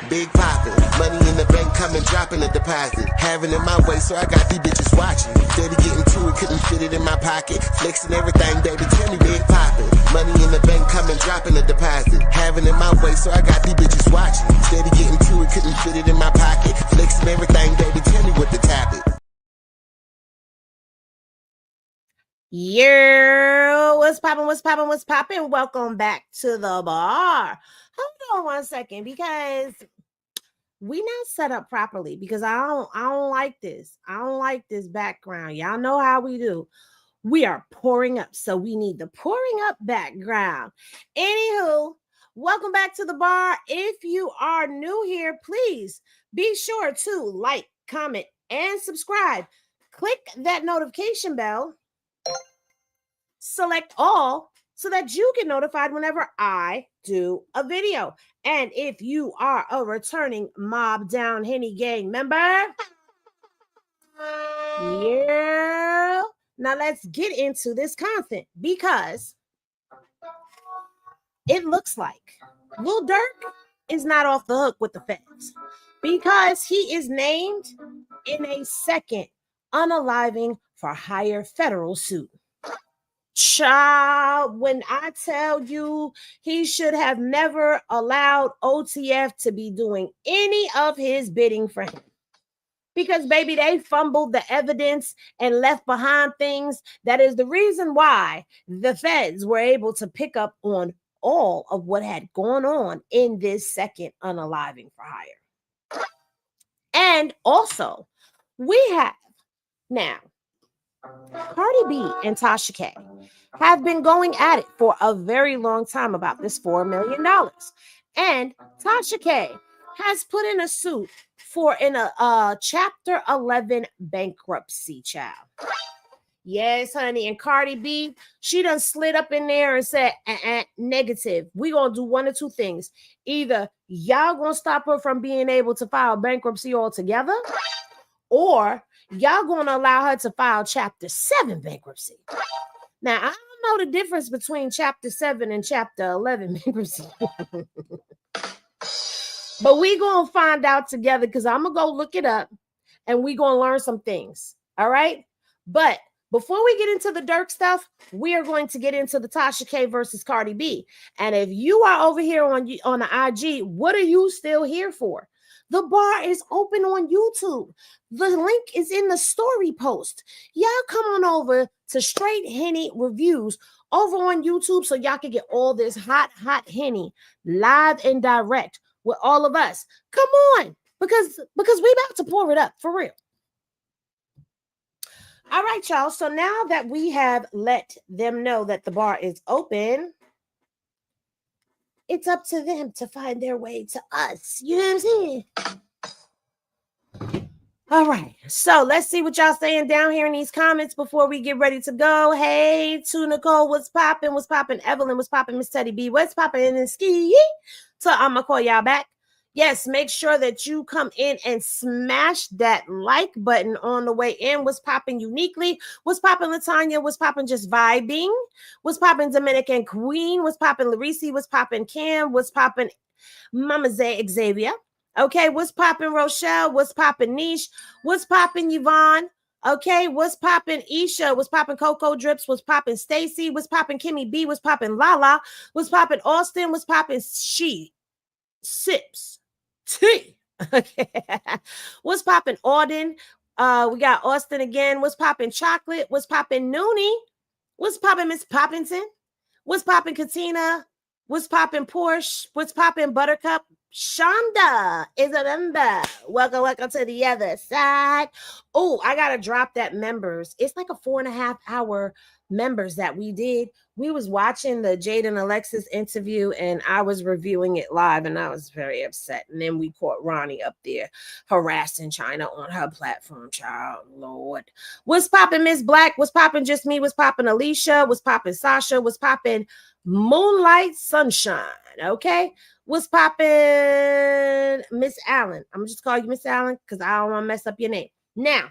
Big poppin', money in the bank coming, dropping a deposit. Having it my way, so I got these bitches watching. Steady getting to it, couldn't fit it in my pocket. Flexing everything, baby, tell me big poppin'. Money in the bank coming, dropping a deposit. Having it my way, so I got these bitches watching. Steady getting to it, couldn't fit it in my pocket. Flexing everything, baby, tell me what the topic. Yeah, what's poppin', what's poppin', what's poppin'? Welcome back to the bar. Hold on 1 second, because we not set up properly, because I don't like this. I don't like this background. Y'all know how we do. We are pouring up, so we need the pouring up background. Anywho, welcome back to the bar. If you are new here, please be sure to like, comment, and subscribe. Click that notification bell. Select all so that you get notified whenever I do a video. And if you are a returning Mob Down Henny Gang member, yeah. Now let's get into this content, because it looks like Lil Durk is not off the hook with the feds, because he is named in a second unaliving for hire federal suit. Child, when I tell you, he should have never allowed OTF to be doing any of his bidding for him. Because, baby, they fumbled the evidence and left behind things. That is the reason why the feds were able to pick up on all of what had gone on in this second unaliving for hire. And also, we have now Cardi B and Tasha K have been going at it for a very long time about this $4 million. And Tasha K has put in a suit for a Chapter 11 bankruptcy, child. Yes, honey. And Cardi B, she done slid up in there and said, negative. We gonna do one of two things. Either y'all gonna stop her from being able to file bankruptcy altogether, or y'all gonna allow her to file Chapter 7 bankruptcy. Now, I don't know the difference between Chapter 7 and Chapter 11 bankruptcy. But we gonna find out together, because I'm gonna go look it up and we gonna learn some things. All right. But before we get into the Durk stuff, we are going to get into the Tasha K versus Cardi B. And if you are over here on the IG, what are you still here for? The bar is open on YouTube. The link is in the story post. Y'all come on over to Straight Henny Reviews over on YouTube, so y'all can get all this hot Henny live and direct with all of us. Come on, because we about to pour it up for real. All right, y'all. So now that we have let them know that the bar is open, it's up to them to find their way to us. You know what I'm saying? All right. So let's see what y'all saying down here in these comments before we get ready to go. Hey, to Nicole, what's popping? What's popping? Evelyn, what's popping? Miss Teddy B, what's popping? And Chiiii. So I'm going to call y'all back. Yes, make sure that you come in and smash that like button on the way in. What's popping uniquely? What's popping Latanya? What's popping just vibing? What's popping Dominican Queen? What's popping Larisi? What's popping Cam? What's popping Mama Xavier? Okay, what's popping Rochelle? What's popping Niche? What's popping Yvonne? Okay, what's popping Isha? What's popping Coco Drips? What's popping Stacy? What's popping Kimmy B? What's popping Lala? What's popping Austin? What's popping She Sips Tea? Okay, what's popping Auden? We got Austin again. What's popping Chocolate? What's popping Noonie? What's popping Miss Poppington? What's popping Katina? What's popping Porsche? What's popping Buttercup? Shonda is a member. Welcome to the other side. Oh, I gotta drop that members. It's like a 4.5 hour members that we did. We was watching the Jade and Alexis interview, and I was reviewing it live, and I was very upset. And then we caught Ronnie up there harassing China on her platform. Child, Lord. What's popping Miss Black? What's popping Just Me? What's popping Alicia? What's popping Sasha? What's popping Moonlight Sunshine? Okay. What's popping Miss Allen? I'm just call you Miss Allen because I don't want to mess up your name. Now,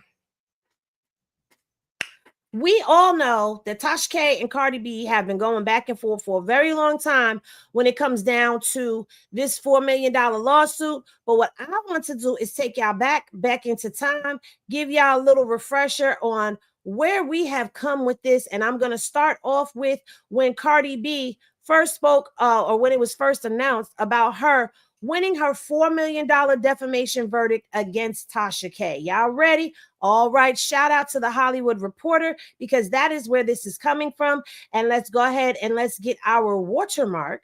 we all know that Tasha K and Cardi B have been going back and forth for a very long time when it comes down to this $4 million lawsuit. But what I want to do is take y'all back into time, give y'all a little refresher on where we have come with this. And I'm going to start off with when Cardi B first spoke, or when it was first announced about her winning her $4 million defamation verdict against Tasha K. Y'all ready? All right. Shout out to the Hollywood Reporter, because that is where this is coming from. And let's go ahead and let's get our watermark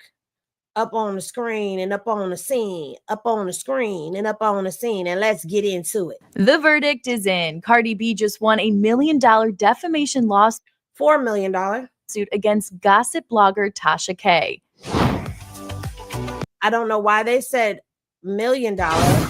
up on the screen and up on the scene, up on the screen and up on the scene. And let's get into it. The verdict is in. Cardi B just won a $1 million defamation lawsuit. $4 million. Against gossip blogger Tasha K. I don't know why they said $1 million.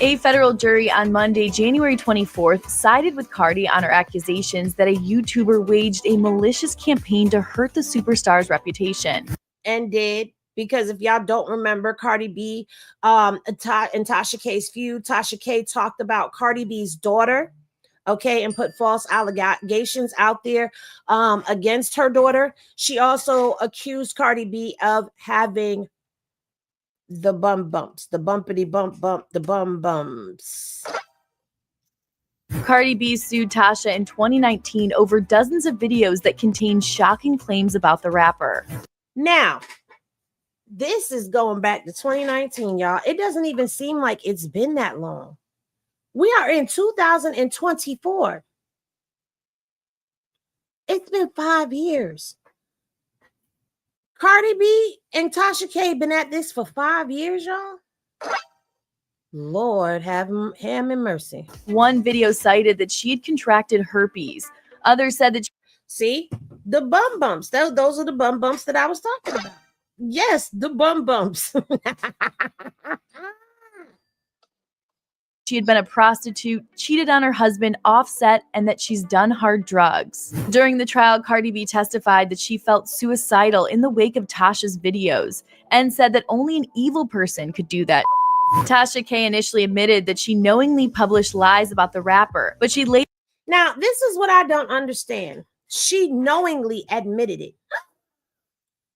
A federal jury on Monday, January 24th, sided with Cardi on her accusations that a YouTuber waged a malicious campaign to hurt the superstar's reputation. And did, because if y'all don't remember Cardi B and Tasha K's feud, Tasha K talked about Cardi B's daughter, okay, and put false allegations out there against her daughter. She also accused Cardi B of having the bumps, the bumpity bump, the bumps. Cardi B sued Tasha in 2019 over dozens of videos that contain shocking claims about the rapper. Now, this is going back to 2019, y'all. It doesn't even seem like it's been that long. We are in 2024. It's been 5 years. Cardi B and Tasha K been at this for 5 years, y'all. Lord have him in mercy. One video cited that she had contracted herpes. Others said that see, the bum bumps. Those are the bum bumps that I was talking about. Yes, the bum bumps. she had been a prostitute, cheated on her husband, Offset, and that she's done hard drugs. During the trial, Cardi B testified that she felt suicidal in the wake of Tasha's videos and said that only an evil person could do that. Tasha K initially admitted that she knowingly published lies about the rapper, but she later... Now, this is what I don't understand. She knowingly admitted it.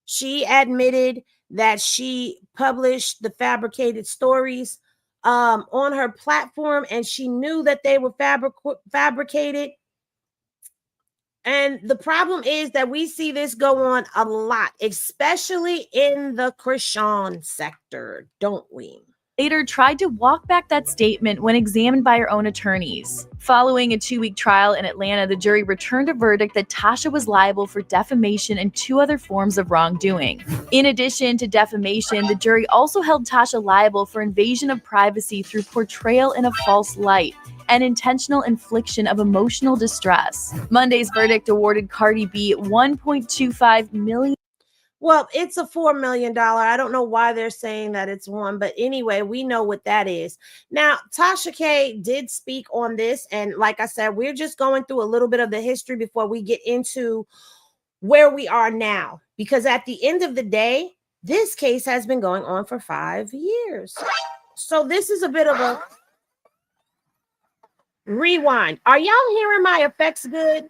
She admitted that she published the fabricated stories on her platform, and she knew that they were fabricated. And the problem is that we see this go on a lot, especially in the Christian sector, don't we? Later tried to walk back that statement when examined by her own attorneys. Following a 2-week trial in Atlanta, the jury returned a verdict that Tasha was liable for defamation and 2 other forms of wrongdoing. In addition to defamation, the jury also held Tasha liable for invasion of privacy through portrayal in a false light and intentional infliction of emotional distress. Monday's verdict awarded Cardi B $1.25 million. Well, it's a $4 million. I don't know why they're saying that it's one, but anyway, we know what that is. Now, Tasha K did speak on this, and like I said, we're just going through a little bit of the history before we get into where we are now, because at the end of the day, this case has been going on for 5 years. So this is a bit of a rewind. Are y'all hearing my effects good?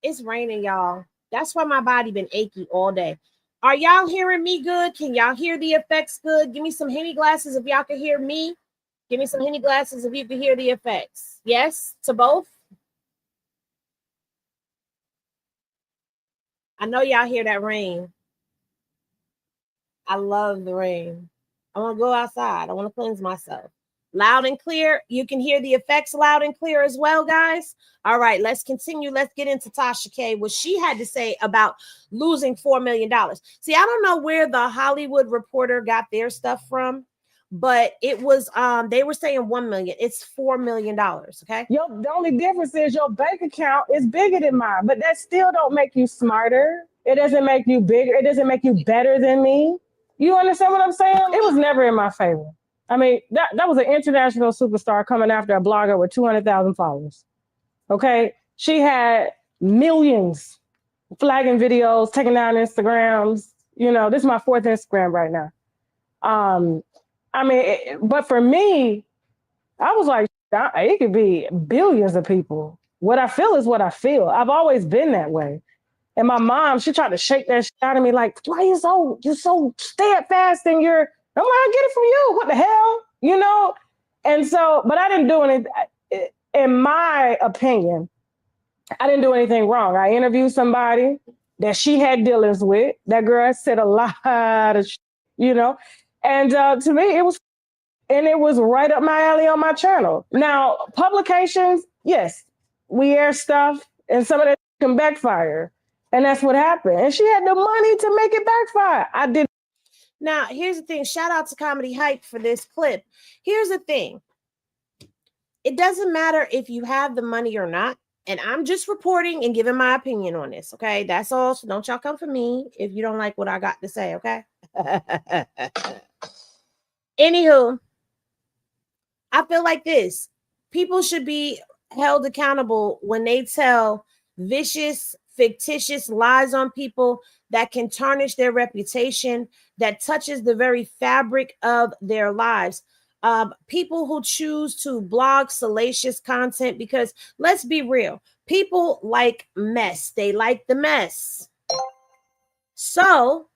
It's raining, y'all. That's why my body been achy all day. Are y'all hearing me good? Can y'all hear the effects good? Give me some Henny glasses if y'all can hear me. Give me some Henny glasses if you can hear the effects. Yes, to both. I know y'all hear that rain. I love the rain. I want to go outside. I want to cleanse myself. Loud and clear. You can hear the effects loud and clear as well, guys. All right, let's continue. Let's get into Tasha K, what she had to say about losing $4 million. See, I don't know where the Hollywood Reporter got their stuff from, but it was they were saying 1 million. It's $4 million. Okay. The only difference is your bank account is bigger than mine, but that still don't make you smarter. It doesn't make you bigger. It doesn't make you better than me. You understand what I'm saying? It was never in my favor. I mean, that was an international superstar coming after a blogger with 200,000 followers. Okay. She had millions flagging videos, taking down Instagrams. This is my 4th Instagram right now. I mean, but for me, I was like, it could be billions of people. what I feel is what I feel. I've always been that way. And my mom, she tried to shake that shit out of me, like, why you so steadfast in your, I'm like, I get it from you. What the hell? You know? And so, but I didn't do anything. In my opinion, I didn't do anything wrong. I interviewed somebody that she had dealings with. That girl said a lot of shit, you know? And to me, it was right up my alley on my channel. Now, publications, yes, we air stuff, and some of that can backfire. And that's what happened. And she had the money to make it backfire. I did. Now, here's the thing. Shout out to Comedy Hype for this clip. Here's the thing. It doesn't matter if you have the money or not. And I'm just reporting and giving my opinion on this, okay? That's all. So don't y'all come for me if you don't like what I got to say, okay? Anywho, I feel like this. People should be held accountable when they tell vicious, fictitious lies on people that can tarnish their reputation, that touches the very fabric of their lives. People who choose to blog salacious content, because let's be real, people like mess. They like the mess. So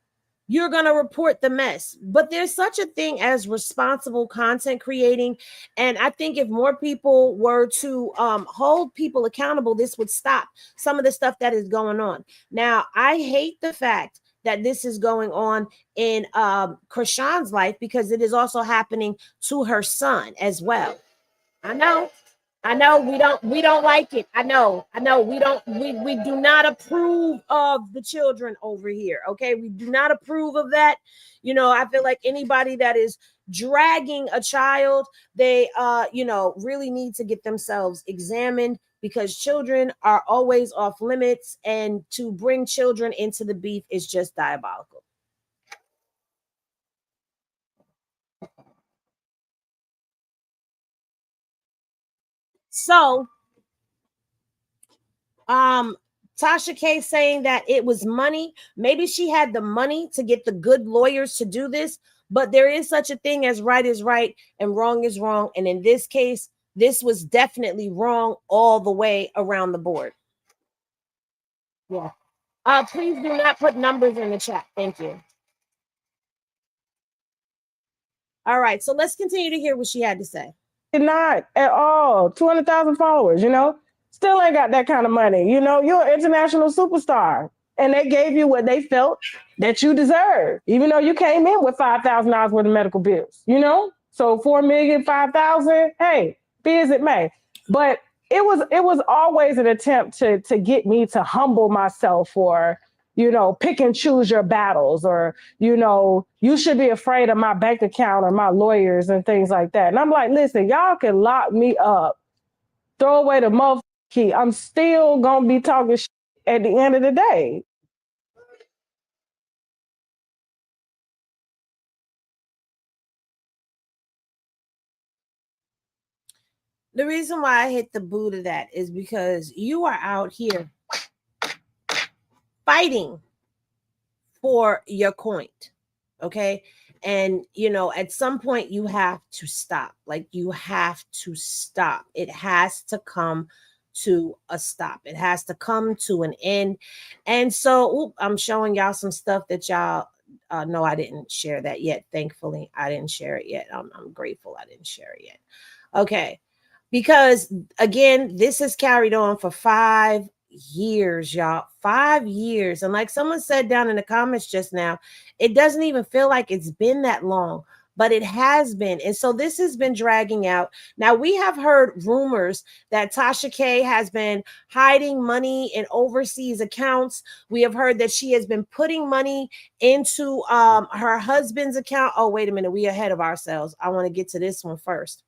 you're going to report the mess. But there's such a thing as responsible content creating. And I think if more people were to hold people accountable, this would stop some of the stuff that is going on. Now, I hate the fact that this is going on in Krishan's life, because it is also happening to her son as well. I know we don't like it. I know we do not approve of the children over here. Okay, we do not approve of that. You know, I feel like anybody that is dragging a child, they really need to get themselves examined, because children are always off limits, and to bring children into the beef is just diabolical. So, Tasha K saying that it was money. Maybe she had the money to get the good lawyers to do this, but there is such a thing as right is right and wrong is wrong. And in this case, this was definitely wrong all the way around the board. Yeah. Please do not put numbers in the chat. Thank you. All right. So let's continue to hear what she had to say. Not at all. 200,000 followers, you know? Still ain't got that kind of money. You know, you're an international superstar. And they gave you what they felt that you deserve, even though you came in with $5,000 worth of medical bills, you know? So 4 million, 5,000, hey, be as it may. But it was always an attempt to get me to humble myself, or, you know, pick and choose your battles, or, you know, you should be afraid of my bank account or my lawyers and things like that. And I'm like, listen, y'all can lock me up, throw away the motherfucking key. I'm still going to be talking shit at the end of the day. The reason why I hit the boot of that is because you are out here fighting for your coin, okay? And, you know, at some point you have to stop. Like, you have to stop. It has to come to a stop. It has to come to an end. And so I'm showing y'all some stuff that y'all no, I didn't share that yet. Thankfully, I didn't share it yet. I'm grateful I didn't share it yet. Okay. Because again, this has carried on for 5 years, y'all. 5 years. And like someone said down in the comments just now, it doesn't even feel like it's been that long, but it has been. And so this has been dragging out. Now, we have heard rumors that Tasha K has been hiding money in overseas accounts. We have heard that she has been putting money into her husband's account. Oh, wait a minute. We are ahead of ourselves. I want to get to this one first.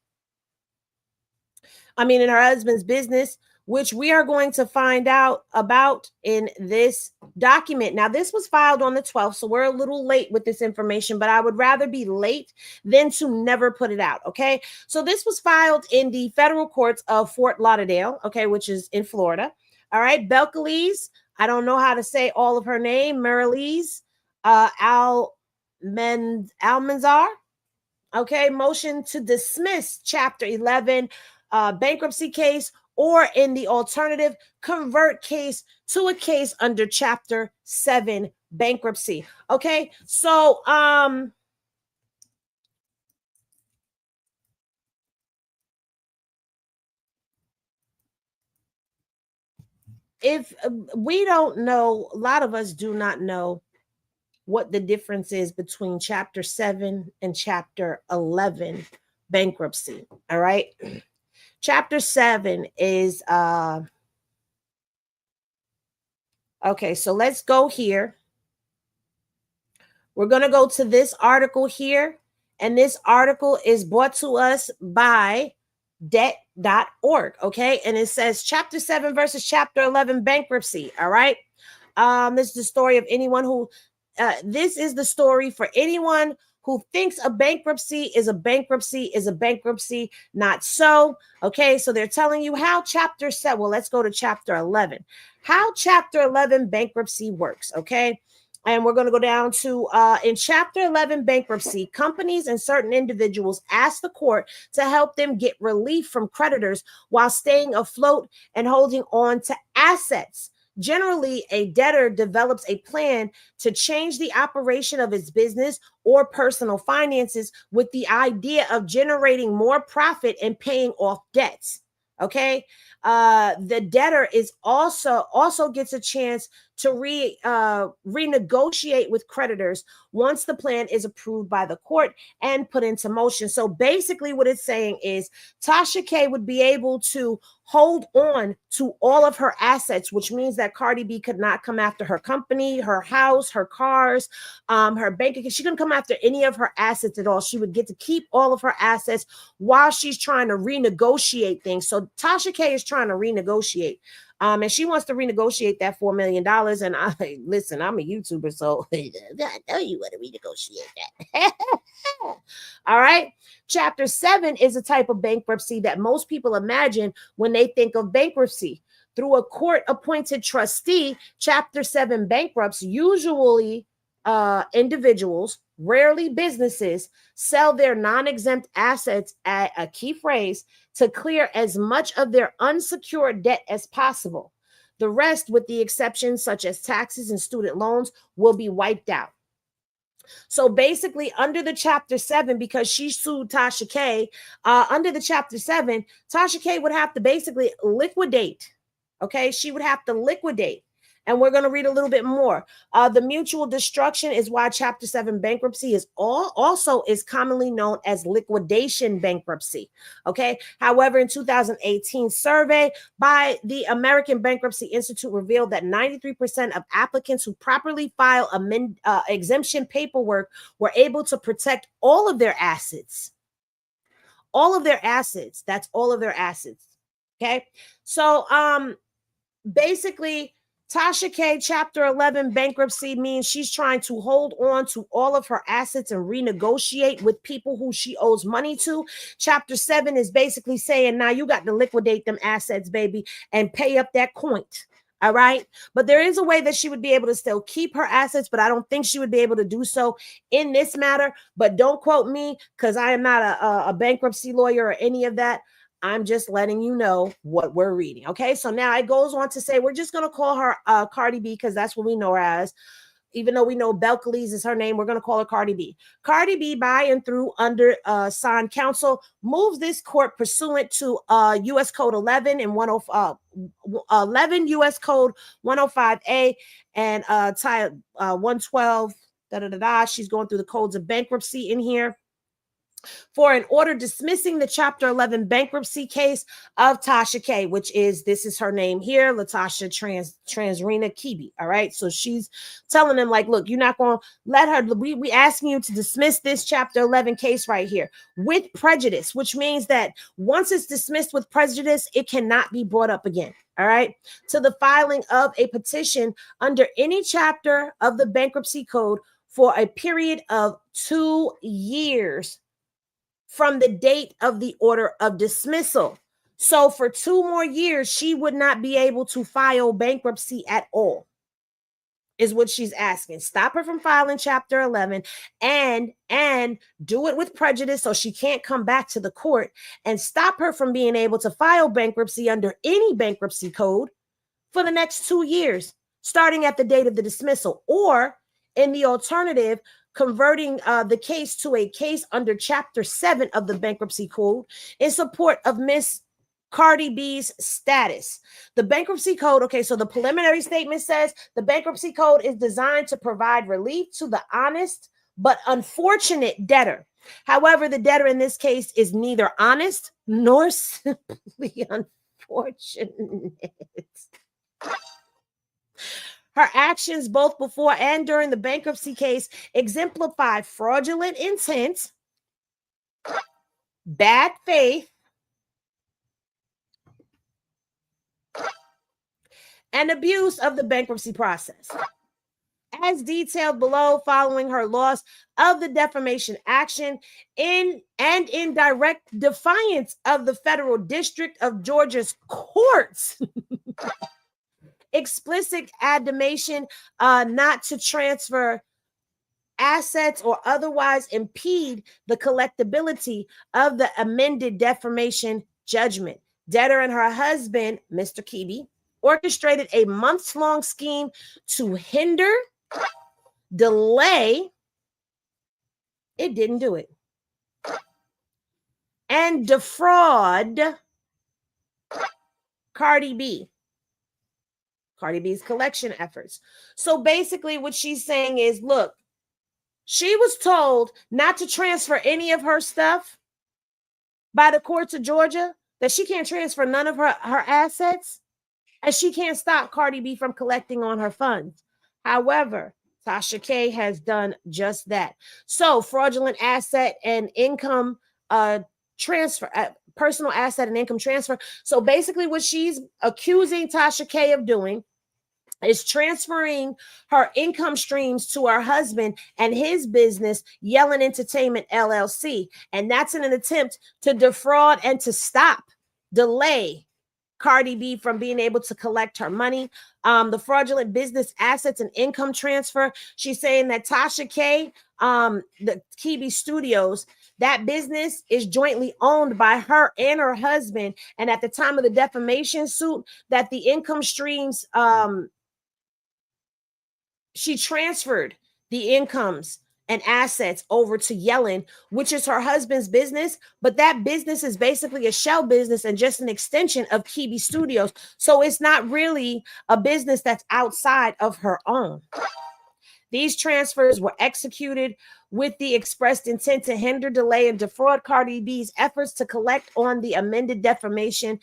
In her husband's business, which we are going to find out about in this document. Now, this was filed on the 12th, so we're a little late with this information, but I would rather be late than to never put it out, okay? So this was filed in the federal courts of Fort Lauderdale, okay, which is in Florida. All right, Belcalis, I don't know how to say all of her name, Marilise Almanzar, okay, motion to dismiss Chapter 11 bankruptcy case or in the alternative, convert case to a case under Chapter 7 bankruptcy. Okay, so if we don't know, a lot of us do not know what the difference is between Chapter 7 and Chapter 11 bankruptcy. All right. Chapter 7 is okay, so let's go here. We're going to go to this article here, and this article is brought to us by debt.org. Okay, and it says Chapter 7 versus Chapter 11 bankruptcy. All right. This is the story of anyone who this is the story for anyone who thinks a bankruptcy is a bankruptcy is a bankruptcy. Not so. Okay, so they're telling you how Chapter 7, well, let's go to Chapter 11. How Chapter 11 bankruptcy works. Okay, and we're going to go down to in Chapter 11 bankruptcy, companies and certain individuals ask the court to help them get relief from creditors while staying afloat and holding on to assets. Generally, a debtor develops a plan to change the operation of its business or personal finances with the idea of generating more profit and paying off debts. Okay, the debtor is also gets a chance to renegotiate with creditors once the plan is approved by the court and put into motion. So basically, what it's saying is Tasha K would be able to hold on to all of her assets, which means that Cardi B could not come after her company, her house, her cars, her bank account. She couldn't come after any of her assets at all. She would get to keep all of her assets while she's trying to renegotiate things. So Tasha K is trying to renegotiate. And she wants to renegotiate that $4 million. And listen, I'm a YouTuber, so I know you want to renegotiate that. All right. Chapter 7 is a type of bankruptcy that most people imagine when they think of bankruptcy. Through a court-appointed trustee, Chapter 7 bankrupts, usually individuals, rarely businesses, sell their non-exempt assets at a key phrase to clear as much of their unsecured debt as possible. The rest, with the exceptions such as taxes and student loans, will be wiped out. So basically, under the Chapter 7, because she sued Tasha K, under the Chapter 7, Tasha K would have to basically liquidate. Okay, she would have to liquidate. And we're going to read a little bit more. The mutual destruction is why Chapter 7 bankruptcy is also commonly known as liquidation bankruptcy. Okay. However, in 2018 survey by the American Bankruptcy Institute revealed that 93% of applicants who properly file exemption paperwork were able to protect all of their assets. All of their assets. That's all of their assets. Okay. So basically, Tasha K, Chapter 11 bankruptcy means she's trying to hold on to all of her assets and renegotiate with people who she owes money to. Chapter 7 is basically saying, now you got to liquidate them assets, baby, and pay up that coin. All right. But there is a way that she would be able to still keep her assets, but I don't think she would be able to do so in this matter. But don't quote me, because I am not a bankruptcy lawyer or any of that. I'm just letting you know what we're reading. Okay, so now it goes on to say we're just going to call her Cardi B because that's what we know her as. Even though we know Belcalis is her name, we're going to call her Cardi B. Cardi B, by and through under signed counsel, moves this court pursuant to U.S. Code 11 and 11 U.S. Code 105A and Title 112. She's going through the codes of bankruptcy in here for an order dismissing the Chapter 11 bankruptcy case of Tasha K, which is, this is her name here, Latasha Transrena Kibi. All right. So she's telling them, like, look, you're not going to let her, we asking you to dismiss this Chapter 11 case right here with prejudice, which means that once it's dismissed with prejudice, it cannot be brought up again. All right. To the filing of a petition under any chapter of the bankruptcy code for a period of 2 years from the date of the order of dismissal. So for 2 more years, she would not be able to file bankruptcy at all. is what she's asking. Stop her from filing Chapter 11 and do it with prejudice so she can't come back to the court, and stop her from being able to file bankruptcy under any bankruptcy code for the next 2 years, starting at the date of the dismissal, or in the alternative, converting the case to a case under Chapter 7 of the Bankruptcy Code in support of Miss Cardi B's status. The bankruptcy code, okay, so the preliminary statement says the bankruptcy code is designed to provide relief to the honest but unfortunate debtor. However, the debtor in this case is neither honest nor simply unfortunate. Her actions both before and during the bankruptcy case exemplify fraudulent intent, bad faith, and abuse of the bankruptcy process. As detailed below, following her loss of the defamation action in direct defiance of the Federal District of Georgia's courts, explicit admonition not to transfer assets or otherwise impede the collectability of the amended defamation judgment. Debtor and her husband, Mr. Chiiii, orchestrated a months-long scheme to hinder, delay, it didn't do it, and defraud Cardi B's collection efforts. So basically what she's saying is, look, she was told not to transfer any of her stuff by the courts of Georgia, that she can't transfer none of her assets, and she can't stop Cardi B from collecting on her funds. However, Tasha K has done just that. So fraudulent asset and income transfer, personal asset and income transfer. So basically what she's accusing Tasha K of doing is transferring her income streams to her husband and his business, Yellen Entertainment LLC. And that's in an attempt to defraud and to stop, delay Cardi B from being able to collect her money. The fraudulent business assets and income transfer. She's saying that Tasha K, the Chiiii Studios, that business is jointly owned by her and her husband. And at the time of the defamation suit, that the income streams, she transferred the incomes and assets over to Yellen, which is her husband's business, but that business is basically a shell business and just an extension of Chiiii Studios. So it's not really a business that's outside of her own. These transfers were executed with the expressed intent to hinder, delay, and defraud Cardi B's efforts to collect on the amended defamation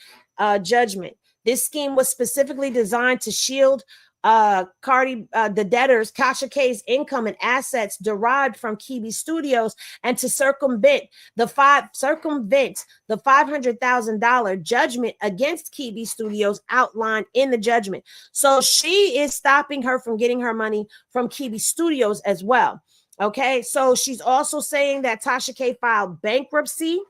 judgment. This scheme was specifically designed to shield the debtors, Tasha K's income and assets derived from Chiiii Studios, and to circumvent the $500,000 judgment against Chiiii Studios outlined in the judgment. So she is stopping her from getting her money from Chiiii Studios as well. Okay, so she's also saying that Tasha K filed bankruptcy,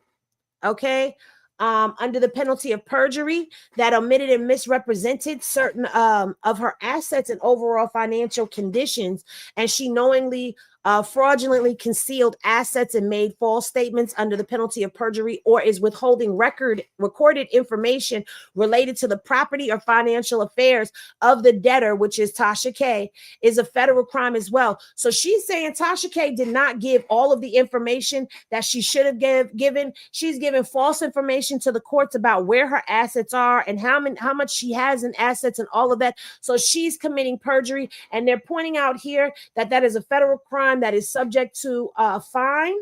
okay, under the penalty of perjury, that omitted and misrepresented certain of her assets and overall financial conditions, and she knowingly fraudulently concealed assets and made false statements under the penalty of perjury, or is withholding recorded information related to the property or financial affairs of the debtor, which is Tasha K, is a federal crime as well. So she's saying Tasha K did not give all of the information that she should have given. She's given false information to the courts about where her assets are and how much she has in assets and all of that. So she's committing perjury, and they're pointing out here that that is a federal crime that is subject to fine,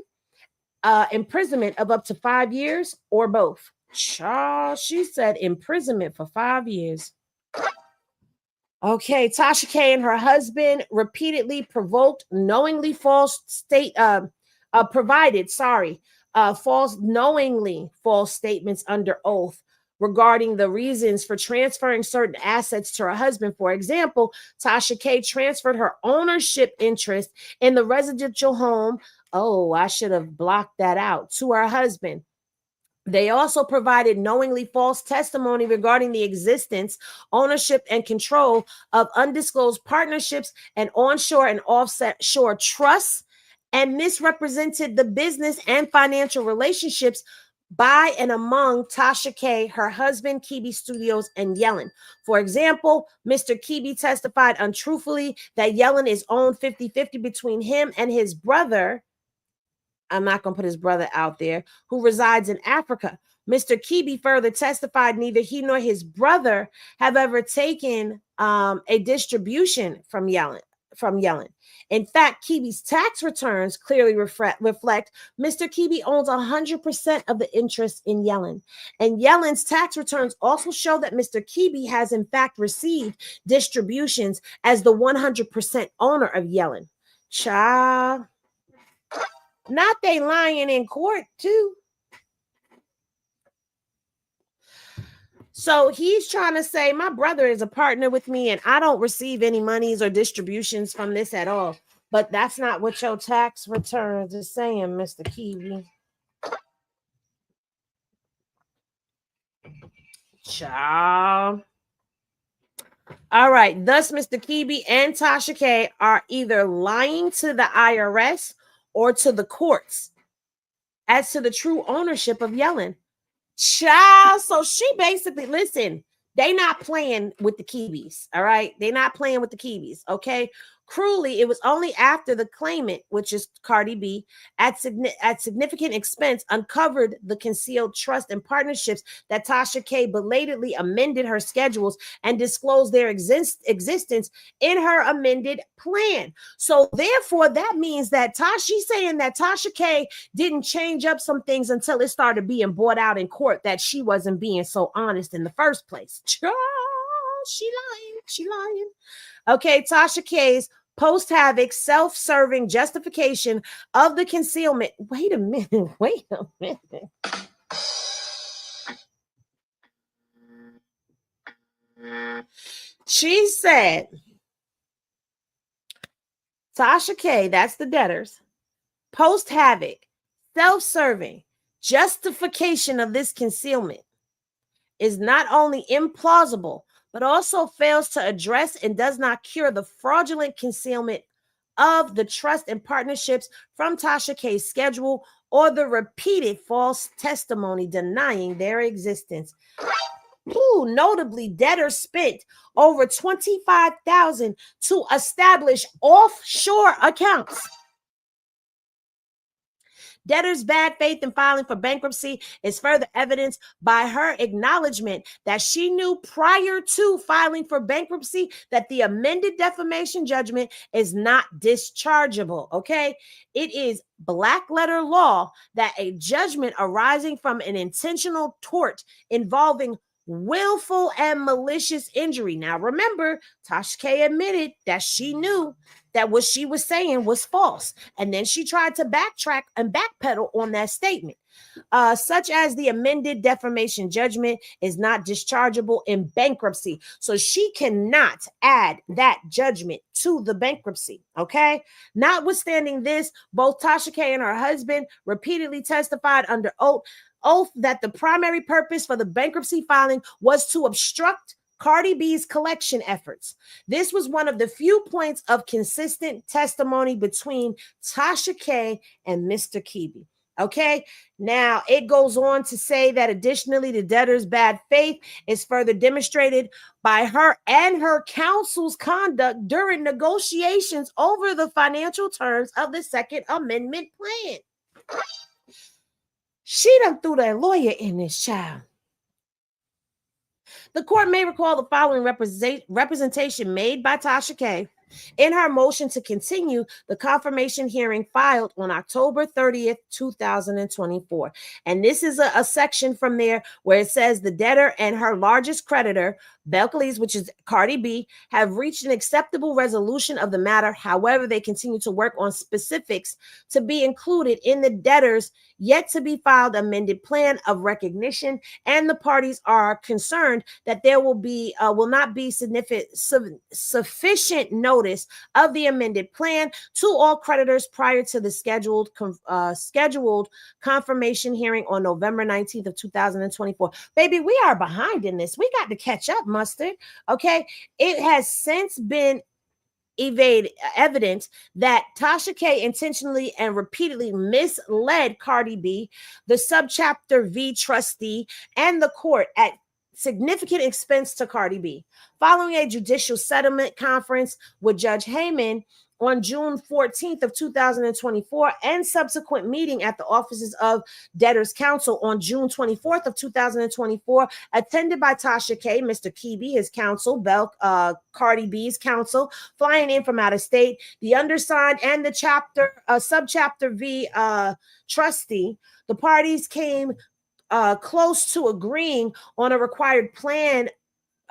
imprisonment of up to 5 years, or both. Child, she said imprisonment for 5 years. Okay, Tasha K and her husband repeatedly provoked, knowingly knowingly false statements under oath regarding the reasons for transferring certain assets to her husband. For example, Tasha K transferred her ownership interest in the residential home. Oh, I should have blocked that out, to her husband. They also provided knowingly false testimony regarding the existence, ownership, and control of undisclosed partnerships and onshore and offshore trusts, and misrepresented the business and financial relationships by and among Tasha K, her husband, Chiiii Studios, and Yellen. For example, Mr. Chiiii testified untruthfully that Yellen is owned 50-50 between him and his brother. I'm not going to put his brother out there, who resides in Africa. Mr. Chiiii further testified neither he nor his brother have ever taken a distribution from Yellen. In fact, Chiii's tax returns clearly reflect Mr. Chiiii owns 100% of the interest in Yellen. And Yellen's tax returns also show that Mr. Chiiii has in fact received distributions as the 100% owner of Yellen. Child. Not they lying in court too. So he's trying to say my brother is a partner with me and I don't receive any monies or distributions from this at all. But that's not what your tax returns is saying, Mr. Chiiii. Child. All right. Thus, Mr. Chiiii and Tasha K are either lying to the IRS or to the courts as to the true ownership of Yellen. Child, so she basically, listen, they not playing with the Chiiis, all right? They not playing with the Chiiis, okay? Cruelly, it was only after the claimant, which is Cardi B, at significant expense, uncovered the concealed trust and partnerships that Tasha K belatedly amended her schedules and disclosed their existence in her amended plan. So therefore, that means that she's saying that Tasha K didn't change up some things until it started being brought out in court that she wasn't being so honest in the first place. She lying. Okay, Tasha K's post-havoc, self-serving justification of the concealment. Wait a minute. She said, Tasha K, that's the debtors, post-havoc, self-serving justification of this concealment is not only implausible, but also fails to address and does not cure the fraudulent concealment of the trust and partnerships from Tasha K's schedule or the repeated false testimony denying their existence. Notably, debtors spent over $25,000 to establish offshore accounts. Debtor's bad faith in filing for bankruptcy is further evidenced by her acknowledgement that she knew prior to filing for bankruptcy that the amended defamation judgment is not dischargeable, okay? It is black letter law that a judgment arising from an intentional tort involving willful and malicious injury. Now, remember, Tasha K admitted that she knew that what she was saying was false. And then she tried to backtrack and backpedal on that statement. Such as the amended defamation judgment is not dischargeable in bankruptcy. So she cannot add that judgment to the bankruptcy, okay? Notwithstanding this, both Tasha K and her husband repeatedly testified under oath that the primary purpose for the bankruptcy filing was to obstruct Cardi B's collection efforts. This was one of the few points of consistent testimony between Tasha K and Mr. Chiiii. Okay, now it goes on to say that additionally, the debtor's bad faith is further demonstrated by her and her counsel's conduct during negotiations over the financial terms of the Second Amendment plan. She done threw that lawyer in this child. The court may recall the following representation made by Tasha K in her motion to continue the confirmation hearing filed on October 30th, 2024. And this is a section from there where it says the debtor and her largest creditor Belcalis, which is Cardi B, have reached an acceptable resolution of the matter. However, they continue to work on specifics to be included in the debtors' yet to be filed amended plan of recognition, and the parties are concerned that there will not be sufficient notice of the amended plan to all creditors prior to the scheduled confirmation hearing on November 19th of 2024. Baby, we are behind in this. We got to catch up, Mustard. Okay, it has since been evident that Tasha K intentionally and repeatedly misled Cardi B, the subchapter V trustee, and the court at significant expense to Cardi B. Following a judicial settlement conference with Judge Heyman on June 14th of 2024 and subsequent meeting at the offices of Debtors Counsel on June 24th of 2024, attended by Tasha K, Mr. Chiiii, his counsel, Cardi B's counsel, flying in from out of state, the undersigned and the subchapter V trustee, the parties came close to agreeing on a required plan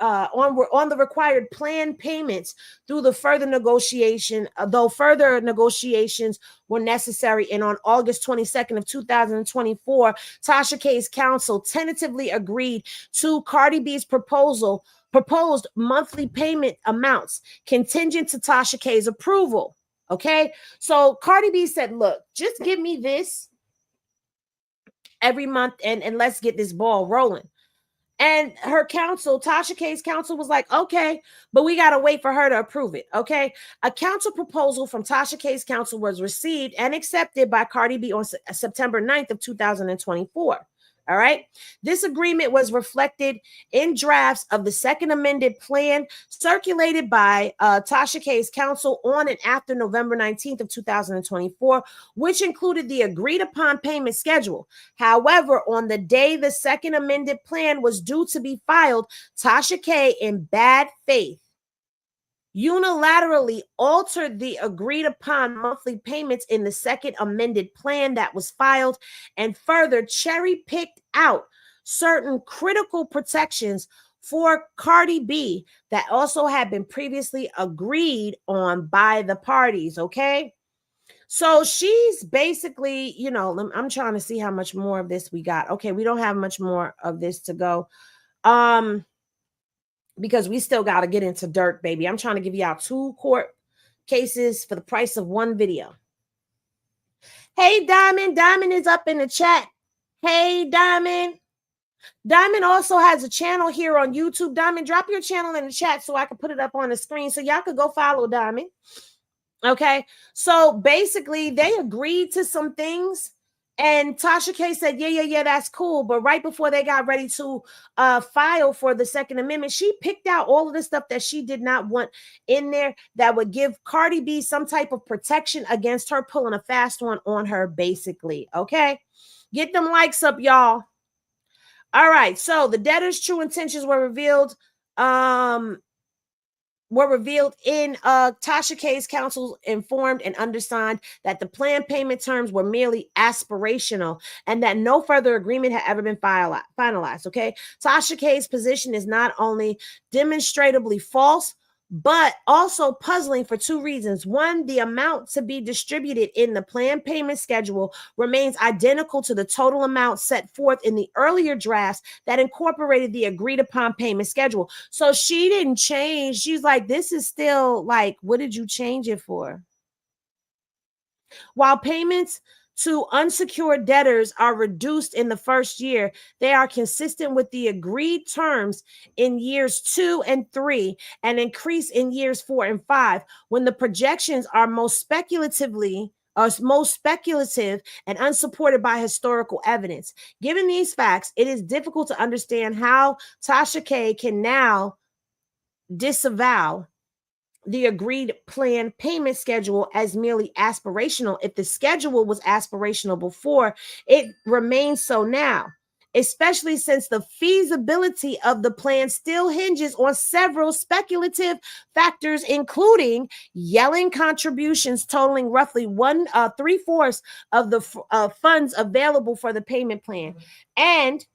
on the required plan payments through the further negotiation, though further negotiations were necessary. And on August 22nd of 2024, Tasha K's counsel tentatively agreed to Cardi B's proposed monthly payment amounts contingent to Tasha K's approval. Okay, so Cardi B said, look, just give me this every month and let's get this ball rolling. And her counsel, Tasha K's counsel, was like, okay, but we got to wait for her to approve it. Okay. A counsel proposal from Tasha K's counsel was received and accepted by Cardi B on September 9th of 2024. All right. This agreement was reflected in drafts of the second amended plan circulated by Tasha K's counsel on and after November 19th of 2024, which included the agreed upon payment schedule. However, on the day the second amended plan was due to be filed, Tasha K, in bad faith, unilaterally altered the agreed upon monthly payments in the second amended plan that was filed, and further cherry-picked out certain critical protections for Cardi B that also had been previously agreed on by the parties. Okay, so she's basically, I'm trying to see how much more of this we got. Okay, we don't have much more of this to go. Because we still got to get into Durk, baby. I'm trying to give y'all 2 court cases for the price of 1 video. Hey, Diamond. Diamond is up in the chat. Hey, Diamond. Diamond also has a channel here on YouTube. Diamond, drop your channel in the chat so I can put it up on the screen so y'all could go follow Diamond. Okay. So basically, they agreed to some things. And Tasha K said, yeah, that's cool. But right before they got ready to file for the Second Amendment, she picked out all of the stuff that she did not want in there that would give Cardi B some type of protection against her pulling a fast one on her, basically. Okay? Get them likes up, y'all. All right. So the debtor's true intentions were revealed. In Tasha K's counsel informed and undersigned that the plan payment terms were merely aspirational and that no further agreement had ever been finalized. Okay. Tasha K's position is not only demonstrably false, but also puzzling for 2 reasons. One, the amount to be distributed in the plan payment schedule remains identical to the total amount set forth in the earlier drafts that incorporated the agreed upon payment schedule. So she didn't change. She's like, this is still like, what did you change it for? While payments to unsecured debtors are reduced in the first year, they are consistent with the agreed terms in years 2 and 3 and increase in years 4 and 5 when the projections are most speculative and unsupported by historical evidence. Given these facts, it is difficult to understand how Tasha K can now disavow the agreed plan payment schedule as merely aspirational. If the schedule was aspirational before, it remains so now, especially since the feasibility of the plan still hinges on several speculative factors, including yelling contributions totaling roughly 3/4 of the funds available for the payment plan, and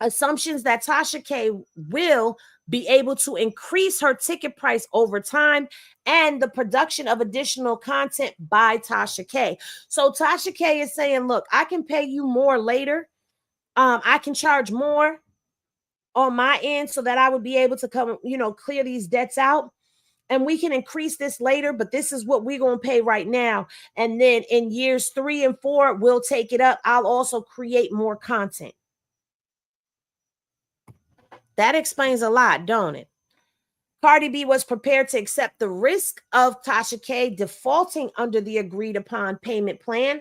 assumptions that Tasha K will be able to increase her ticket price over time, and the production of additional content by Tasha K. So Tasha K is saying, look, I can pay you more later. I can charge more on my end so that I would be able to come, clear these debts out. And we can increase this later, but this is what we're going to pay right now. And then in years 3 and 4, we'll take it up. I'll also create more content. That explains a lot, don't it? Cardi B was prepared to accept the risk of Tasha K defaulting under the agreed upon payment plan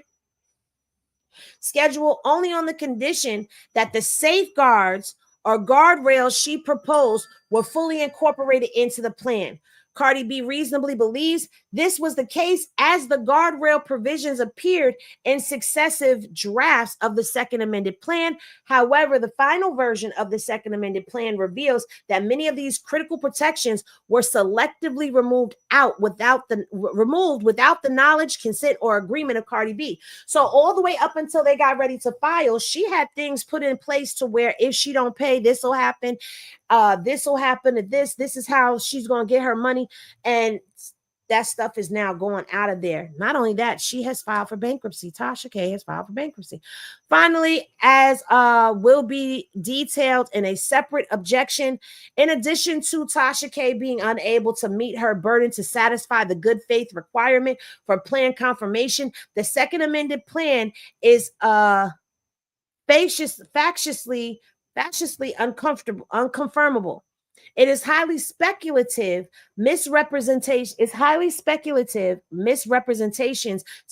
schedule only on the condition that the safeguards or guardrails she proposed were fully incorporated into the plan. Cardi B reasonably believes this was the case as the guardrail provisions appeared in successive drafts of the second amended plan. However, the final version of the second amended plan reveals that many of these critical protections were selectively removed without the knowledge, consent, or agreement of Cardi B. So all the way up until they got ready to file, she had things put in place to where if she don't pay, this will happen. This will happen to this. This is how she's going to get her money. And that stuff is now going out of there. Not only that, she has filed for bankruptcy. Tasha K has filed for bankruptcy. Finally, as will be detailed in a separate objection, in addition to Tasha K being unable to meet her burden to satisfy the good faith requirement for plan confirmation, the second amended plan is factiously unconfirmable. It is highly speculative misrepresentations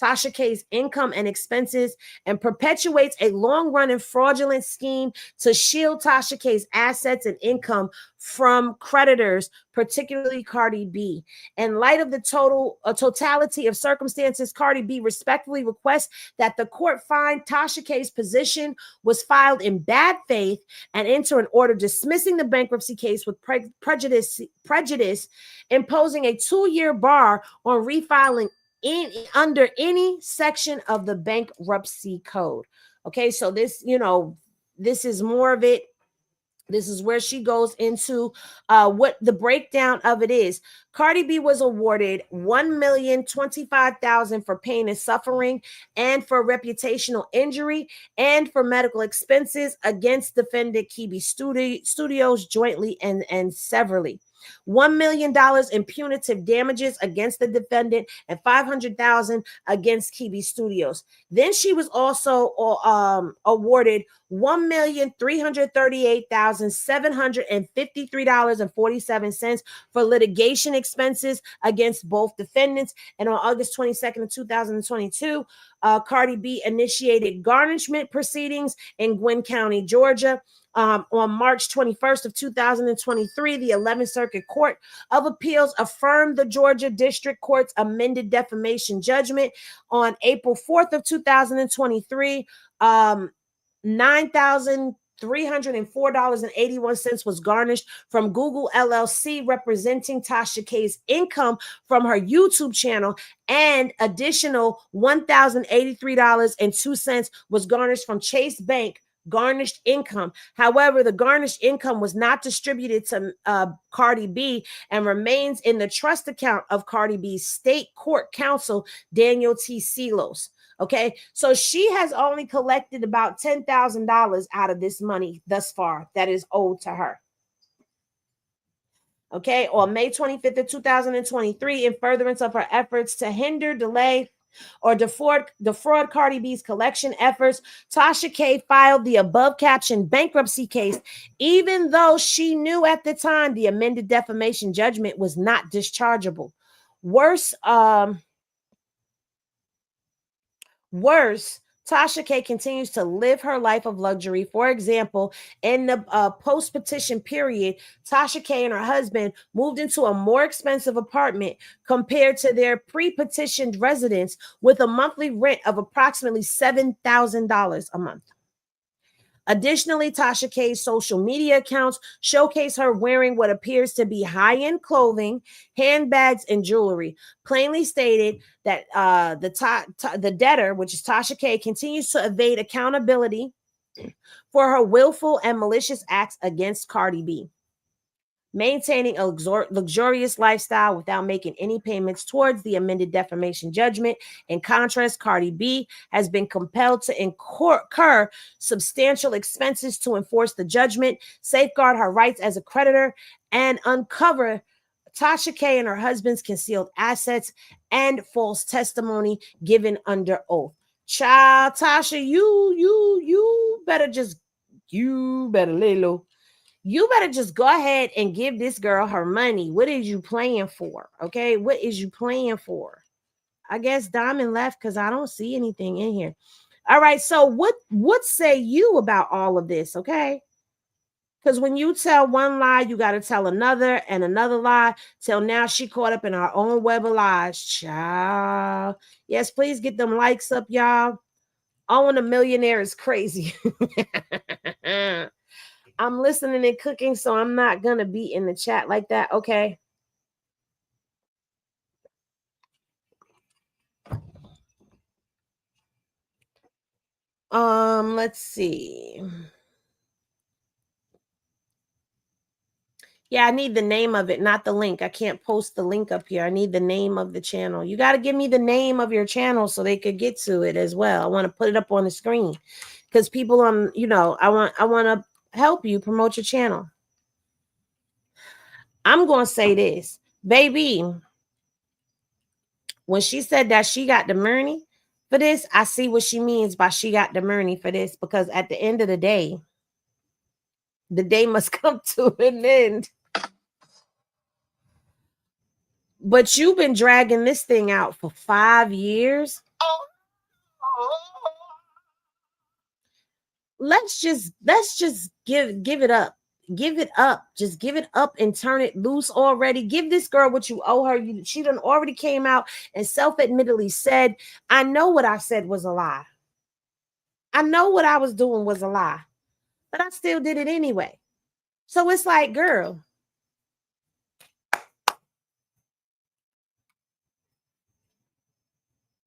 Tasha K's income and expenses, and perpetuates a long-running fraudulent scheme to shield Tasha K's assets and income from creditors, particularly Cardi B. In light of the totality of circumstances, Cardi B respectfully requests that the court find Tasha K's position was filed in bad faith and enter an order dismissing the bankruptcy case with prejudice, imposing a 2-year bar on refiling under any section of the bankruptcy code. Okay, so this, this is more of it. This is where she goes into what the breakdown of it is. Cardi B was awarded $1,025,000 for pain and suffering, and for reputational injury, and for medical expenses against defendant Chiiii Studios jointly and severally. $1 million in punitive damages against the defendant, and $500,000 against Chiiii Studios. Then she was also awarded $1,338,753.47 for litigation expenses against both defendants. And on August 22nd of 2022, Cardi B initiated garnishment proceedings in Gwynn County, Georgia. On March 21st of 2023, the 11th Circuit Court of Appeals affirmed the Georgia District Court's amended defamation judgment. On April 4th of 2023, $9,304.81 was garnished from Google LLC, representing Tasha K's income from her YouTube channel, and additional $1,083.02 was garnished from Chase Bank garnished income. However, the garnished income was not distributed to Cardi B and remains in the trust account of Cardi B's state court counsel, Daniel T. Silos. Okay, so she has only collected about $10,000 out of this money thus far that is owed to her. Okay, on May 25th of 2023, in furtherance of her efforts to hinder, delay, or defraud Cardi B's collection efforts, Tasha K filed the above captioned bankruptcy case, even though she knew at the time the amended defamation judgment was not dischargeable. Worse, Tasha K continues to live her life of luxury. For example, in the post-petition period, Tasha K and her husband moved into a more expensive apartment compared to their pre-petitioned residence, with a monthly rent of approximately $7,000 a month. Additionally, Tasha K's social media accounts showcase her wearing what appears to be high-end clothing, handbags, and jewelry, plainly stated that the debtor, which is Tasha K, continues to evade accountability for her willful and malicious acts against Cardi B. maintaining a luxurious lifestyle without making any payments towards the amended defamation judgment. In contrast, Cardi B has been compelled to incur substantial expenses to enforce the judgment, safeguard her rights as a creditor, and uncover Tasha K and her husband's concealed assets and false testimony given under oath. Child, Tasha, you better lay low. You better just go ahead and give this girl her money. What is you playing for? Okay, what is you playing for? I guess Diamond left because I don't see anything in here. All right, so what say you about all of this? Okay, because when you tell one lie, you got to tell another and another lie till now she caught up in her own web of lies. Child, yes, please get them likes up, y'all. Owning a millionaire is crazy. I'm listening and cooking, so I'm not going to be in the chat like that. Okay. Let's see. Yeah, I need the name of it, not the link. I can't post the link up here. I need the name of the channel. You got to give me the name of your channel so they could get to it as well. I want to put it up on the screen because people I want to help you promote your channel. I'm going to say this, baby. When she said that she got the money for this, I see what she means by she got the money for this, because at the end of the day must come to an end. But you've been dragging this thing out for 5 years. Let's just give it up. Give it up. Just give it up and turn it loose already. Give this girl what you owe her. She done already came out and self-admittedly said, I know what I said was a lie. I know what I was doing was a lie, but I still did it anyway. So it's like, girl,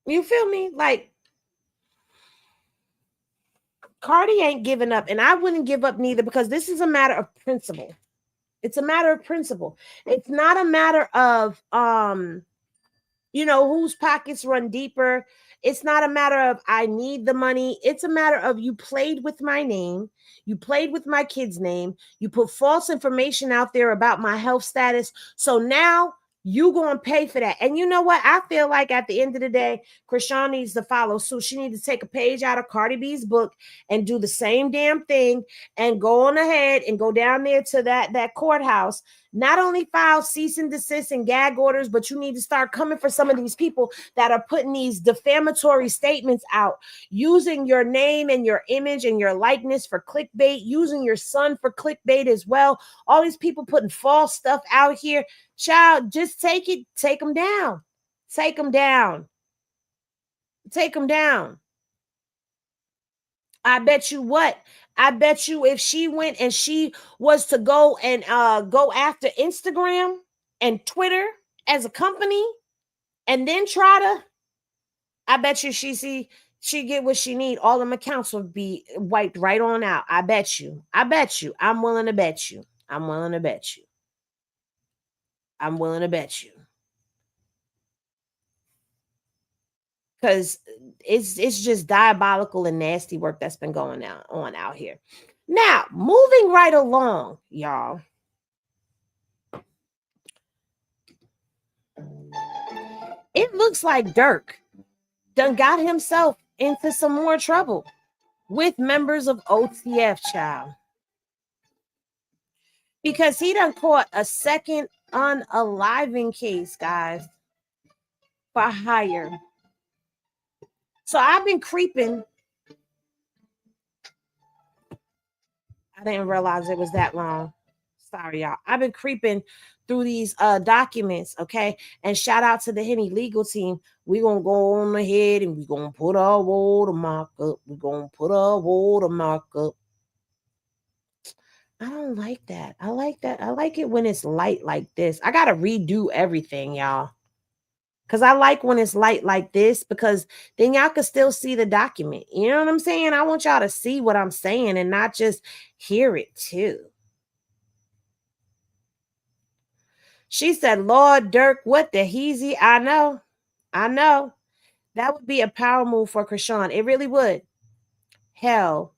you feel me? Like, Cardi ain't giving up, and I wouldn't give up neither, because this is a matter of principle. It's a matter of principle. It's not a matter of whose pockets run deeper. It's not a matter of I need the money. It's a matter of you played with my name. You played with my kid's name. You put false information out there about my health status. So now you going to pay for that. And you know what? I feel like at the end of the day, Krishan needs to follow suit. She needs to take a page out of Cardi B's book and do the same damn thing and go on ahead and go down there to that courthouse. Not only file cease and desist and gag orders, but you need to start coming for some of these people that are putting these defamatory statements out, using your name and your image and your likeness for clickbait, using your son for clickbait as well. All these people putting false stuff out here. Child, just take it. Take them down. Take them down. Take them down. I bet you what? I bet you if she went and she was to go and go after Instagram and Twitter as a company and then I bet you she get what she need. All them accounts would be wiped right on out. I bet you. I'm willing to bet you. I'm willing to bet you. Because it's just diabolical and nasty work that's been going on out here. Now, moving right along, y'all. It looks like Durk done got himself into some more trouble with members of OTF, child. Because he done caught a second unaliving case, guys, for hire. So I've been creeping. I didn't realize it was that long. Sorry, y'all. I've been creeping through these documents, okay? And shout out to the Henny legal team. We're going to go on ahead and we're going to put our watermark up. I don't like that. I like it when it's light like this. I got to redo everything, y'all. Because I like when it's light like this, because then y'all can still see the document. You know what I'm saying? I want y'all to see what I'm saying and not just hear it too. She said, Lord Durk, what the heezy? I know. That would be a power move for Krishan. It really would. Hell.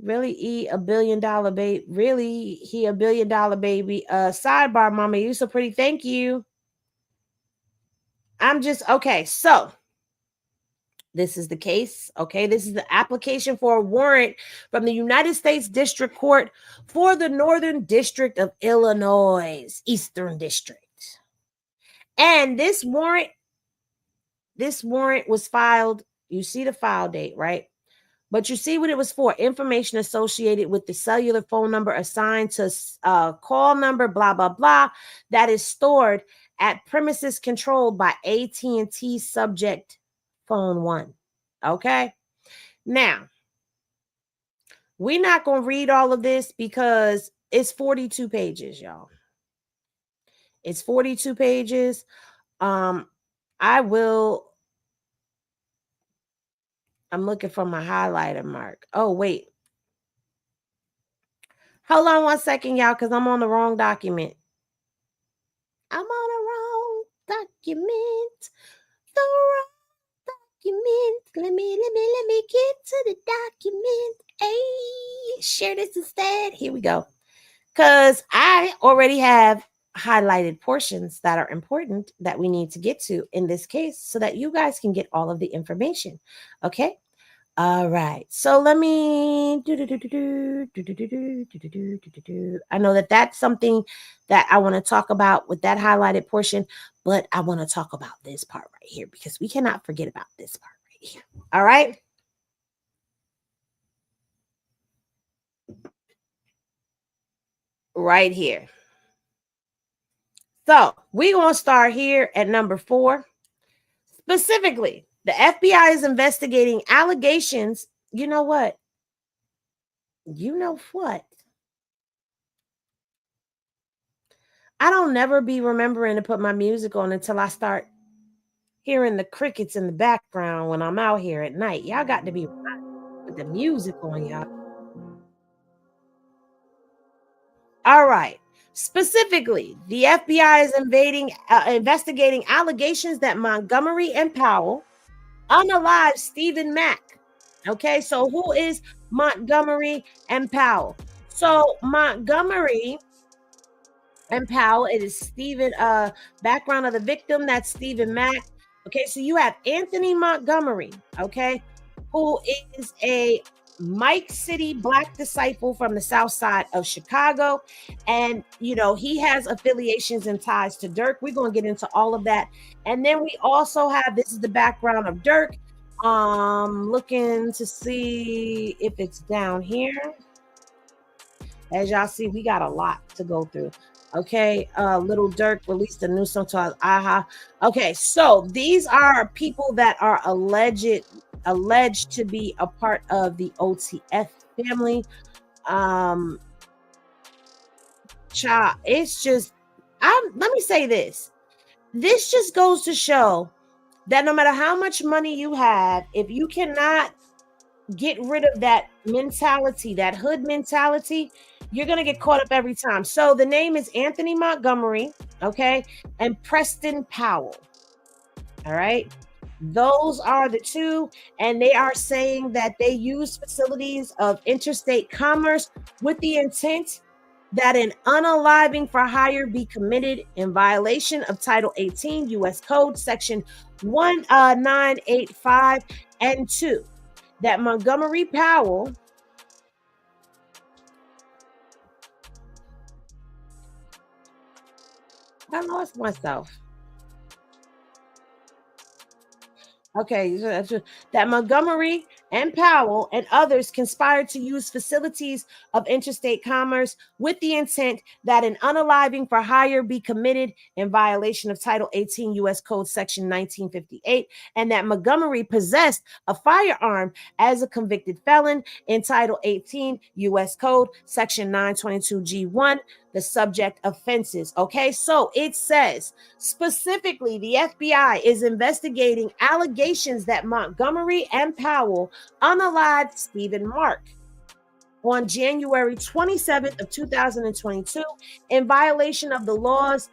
Really eat $1 billion baby. Really, he $1 billion baby. Sidebar, mama, you so pretty. Thank you. I'm just okay. So this is the case. Okay, this is the application for a warrant from the United States District Court for the Northern District of Illinois, Eastern District. And this warrant was filed. You see the file date, right? But you see what it was for. Information associated with the cellular phone number assigned to call number, blah, blah, blah, that is stored at premises controlled by AT&T subject phone 1. Okay? Now, we're not going to read all of this because it's 42 pages, y'all. It's 42 pages. I'm looking for my highlighter mark. Oh, wait. Hold on one second, y'all, because I'm on the wrong document. I'm on the wrong document. The wrong document. Let me get to the document. Hey, share this instead. Here we go. Because I already have highlighted portions that are important that we need to get to in this case so that you guys can get all of the information. Okay? All right. So let me I know that that's something that I want to talk about with that highlighted portion, but I want to talk about this part right here because we cannot forget about this part right here. All right. Right here. So we're going to start here at number 4. Specifically, the FBI is investigating allegations. You know what? I don't never be remembering to put my music on until I start hearing the crickets in the background when I'm out here at night. Y'all got to be with the music on, y'all. All right. Specifically, the FBI is investigating allegations that Montgomery and Powell unalived Stephen Mack. Okay, so who is Montgomery and Powell? So Montgomery and Powell, it is Stephen, background of the victim, that's Stephen Mack. Okay, so you have Anthony Montgomery, okay, who is a Mike City Black disciple from the South Side of Chicago. And, you know, he has affiliations and ties to Durk. We're going to get into all of that. And then we also have, this is the background of Durk. Looking to see if it's down here. As y'all see, we got a lot to go through. Okay, Little Durk released a new song called Aha. Okay, so these are people that are alleged to be a part of the OTF family. It's just, let me say this. This just goes to show that no matter how much money you have, if you cannot get rid of that mentality, that hood mentality, you're going to get caught up every time. So the name is Anthony Montgomery, okay, and Preston Powell. All right. Those are the two, and they are saying that they use facilities of interstate commerce with the intent that an unaliving for hire be committed in violation of Title 18 U.S. Code Section 1985 and 2. That Montgomery Powell I lost myself. Okay, that Montgomery and Powell and others conspired to use facilities of interstate commerce with the intent that an unaliving for hire be committed in violation of Title 18 U.S. Code Section 1958, and that Montgomery possessed a firearm as a convicted felon in Title 18 U.S. Code Section 922G1, the subject offenses. Okay, so it says specifically the FBI is investigating allegations that Montgomery and Powell unalived Stephen Mark on January 27th of 2022 in violation of the laws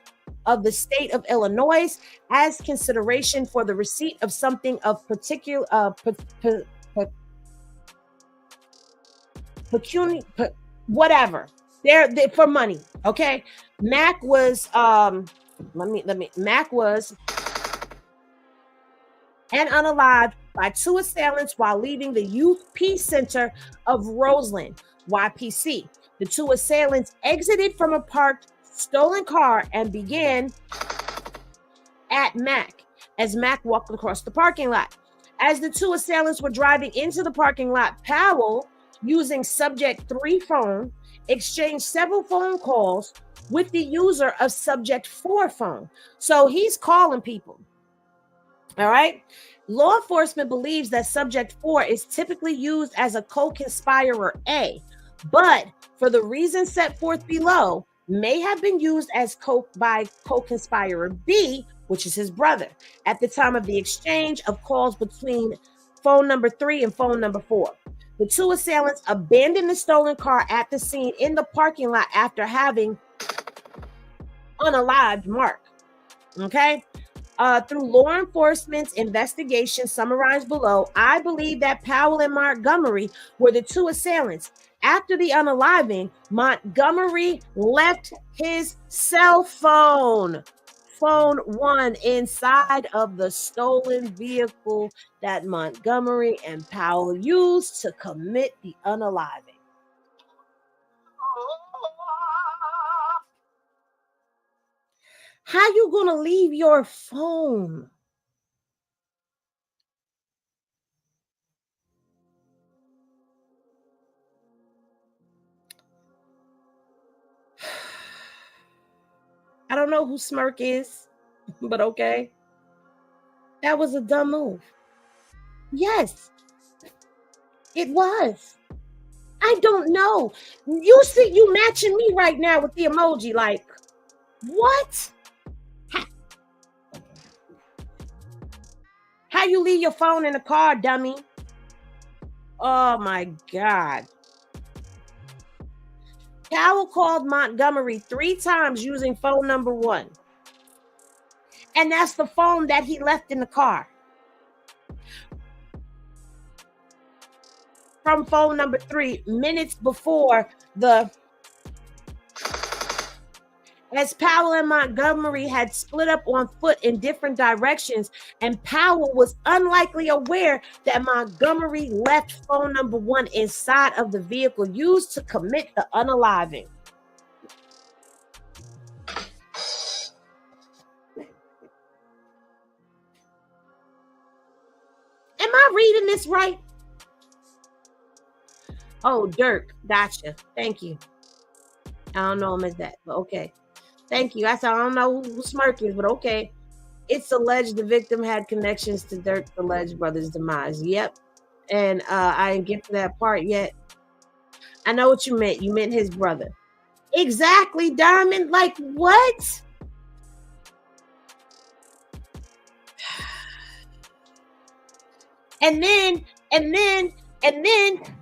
of the state of Illinois as consideration for the receipt of something of particular whatever. They're for money. Okay. Mac was Mac was and unalived by two assailants while leaving the Youth Peace Center of Roseland, YPC. The two assailants exited from a parked stolen car and began at Mac as Mac walked across the parking lot. As the two assailants were driving into the parking lot, Powell, using subject 3 phone, exchanged several phone calls with the user of subject 4 phone. So he's calling people. All right. Law enforcement believes that subject 4 is typically used as a co-conspirator A, but for the reasons set forth below, may have been used as co-conspirator B, which is his brother, at the time of the exchange of calls between phone number 3 and phone number 4. The two assailants abandoned the stolen car at the scene in the parking lot after having unalived Mark. Okay. Through law enforcement's investigation summarized below, I believe that Powell and Montgomery were the two assailants. After the unaliving, Montgomery left his cell phone 1 inside of the stolen vehicle that Montgomery and Powell used to commit the unaliving. How you gonna leave your phone? I don't know who Smirk is, but okay. That was a dumb move. Yes, it was. I don't know. You see, you matching me right now with the emoji, like, what? How you leave your phone in the car, dummy? Oh my God. Powell called Montgomery 3 times using phone number 1. And that's the phone that he left in the car. From phone number 3, minutes before as Powell and Montgomery had split up on foot in different directions, and Powell was unlikely aware that Montgomery left phone number 1 inside of the vehicle used to commit the unaliving. Am I reading this right? Oh, Durk, gotcha. Thank you. I don't know him as that, but okay. Thank you. I said, I don't know who Smirk is, but okay. It's alleged the victim had connections to Durk's alleged brother's demise. Yep. And I didn't get to that part yet. I know what you meant. You meant his brother. Exactly, Diamond. Like, what? And then,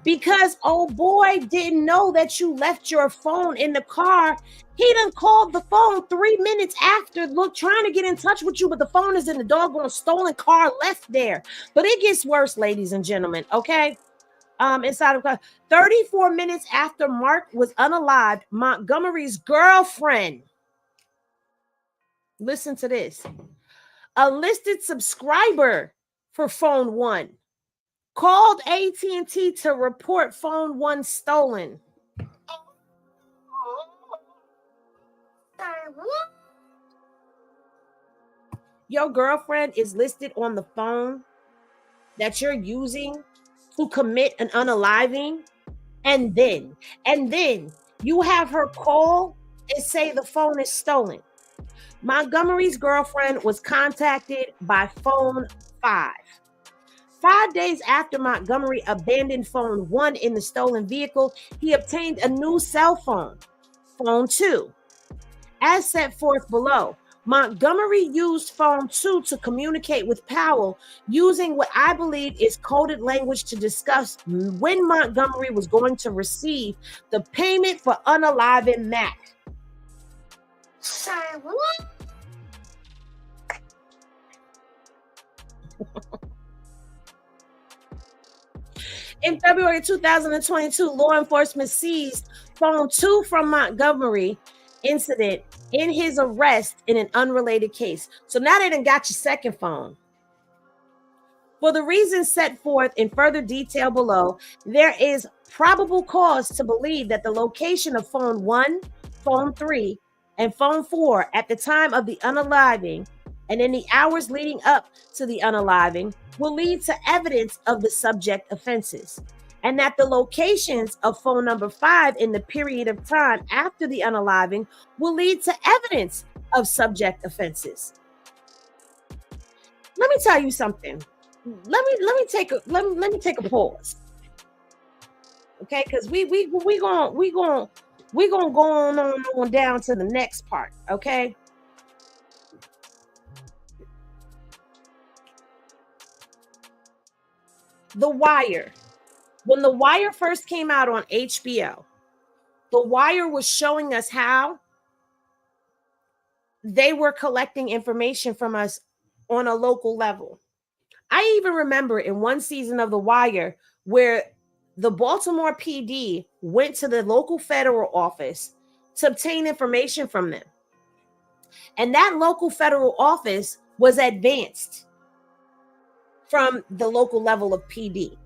because old boy didn't know that you left your phone in the car, he done called the phone 3 minutes after, trying to get in touch with you, but the phone is in the doggone stolen car left there. But it gets worse, ladies and gentlemen, okay? Inside of the car. 34 minutes after Mark was unalived, Montgomery's girlfriend, listen to this, a listed subscriber for phone 1, called AT&T to report phone 1 stolen. Your girlfriend is listed on the phone that you're using to commit an unaliving, and then you have her call and say the phone is stolen. Montgomery's girlfriend was contacted by phone 5. 5 days after Montgomery abandoned phone 1 in the stolen vehicle, he obtained a new cell phone, phone 2. As set forth below, Montgomery used phone 2 to communicate with Powell using what I believe is coded language to discuss when Montgomery was going to receive the payment for unaliving Mac. Sorry, what? In February 2022, law enforcement seized phone 2 from Montgomery incident in his arrest in an unrelated case. So now they done got your second phone. For the reasons set forth in further detail below, there is probable cause to believe that the location of phone 1, phone 3, and phone 4 at the time of the unaliving and in the hours leading up to the unaliving will lead to evidence of the subject offenses, and that the locations of phone number 5 in the period of time after the unaliving will lead to evidence of subject offenses. Let me tell you something. Let me take a pause. Okay, because we gonna go on down to the next part. Okay. The Wire. When The Wire first came out on HBO, The Wire was showing us how they were collecting information from us on a local level. I even remember in one season of The Wire where the Baltimore PD went to the local federal office to obtain information from them. And that local federal office was advanced from the local level of PD.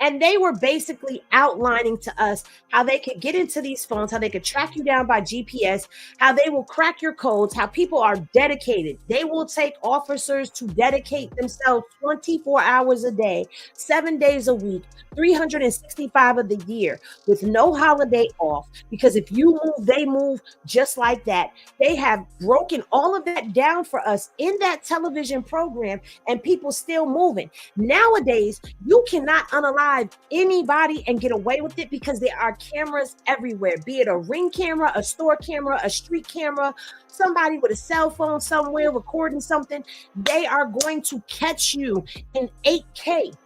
And they were basically outlining to us how they could get into these phones, how they could track you down by GPS, how they will crack your codes, how people are dedicated. They will take officers to dedicate themselves 24 hours a day, 7 days a week, 365 of the year with no holiday off. Because if you move, they move just like that. They have broken all of that down for us in that television program, and people still moving. Nowadays, you cannot unalive anybody and get away with it because there are cameras everywhere, be it a ring camera, a store camera, a street camera, somebody with a cell phone somewhere recording something. They are going to catch you in 8K.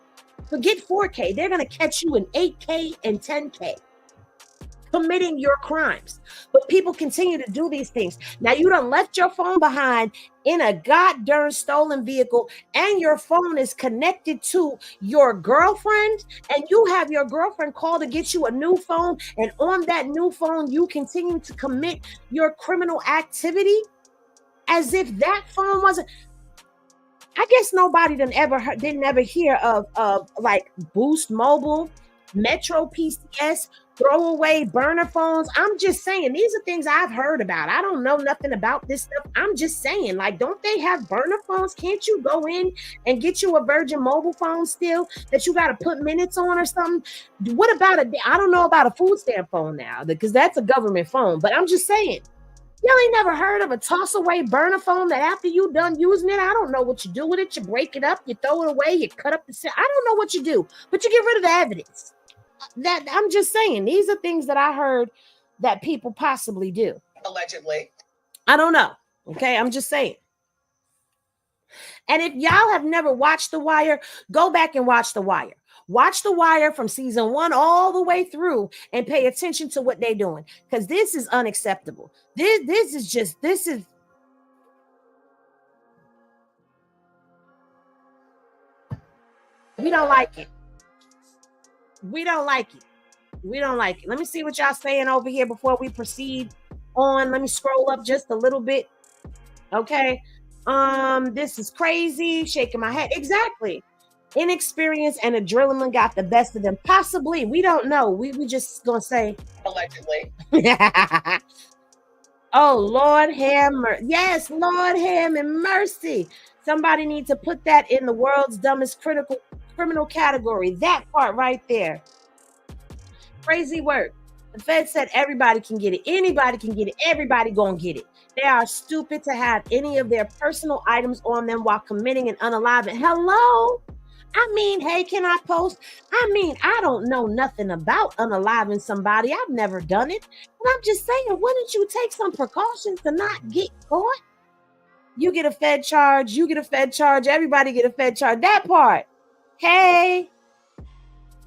Forget 4K. They're going to catch you in 8K and 10K committing your crimes. But people continue to do these things. Now you done left your phone behind in a goddamn stolen vehicle, and your phone is connected to your girlfriend, and you have your girlfriend call to get you a new phone, and on that new phone you continue to commit your criminal activity as if that phone wasn't. I guess nobody didn't ever hear of like Boost Mobile, Metro PCS, throwaway burner phones. I'm just saying, these are things I've heard about. I don't know nothing about this stuff. I'm just saying, like, don't they have burner phones? Can't you go in and get you a Virgin mobile phone still that you got to put minutes on or something? What about I don't know about a food stamp phone now, because that's a government phone, but I'm just saying, y'all ain't never heard of a toss away burner phone that after you done using it, I don't know what you do with it. You break it up, you throw it away, you cut up the I don't know what you do, but you get rid of the evidence. That I'm just saying, these are things that I heard that people possibly do. Allegedly. I don't know. Okay, I'm just saying. And if y'all have never watched The Wire, go back and watch The Wire. Watch The Wire from season 1 all the way through and pay attention to what they're doing, because this is unacceptable. This is we don't like it. We don't like it. We don't like it. Let me see what y'all saying over here before we proceed on. Let me scroll up just a little bit. Okay. This is crazy. Shaking my head. Exactly. Inexperience and adrenaline got the best of them. Possibly. We don't know. We just gonna say allegedly. Oh, Lord have mercy. Yes, Lord have mercy. Somebody needs to put that in the world's dumbest criminal category. That part right there. Crazy work. The Fed said everybody can get it. Anybody can get it. Everybody gonna get it. They are stupid to have any of their personal items on them while committing an unaliving. Hello? I mean, hey, can I post? I mean, I don't know nothing about unaliving somebody. I've never done it. But I'm just saying, wouldn't you take some precautions to not get caught? You get a Fed charge. You get a Fed charge. Everybody get a Fed charge. That part. Hey,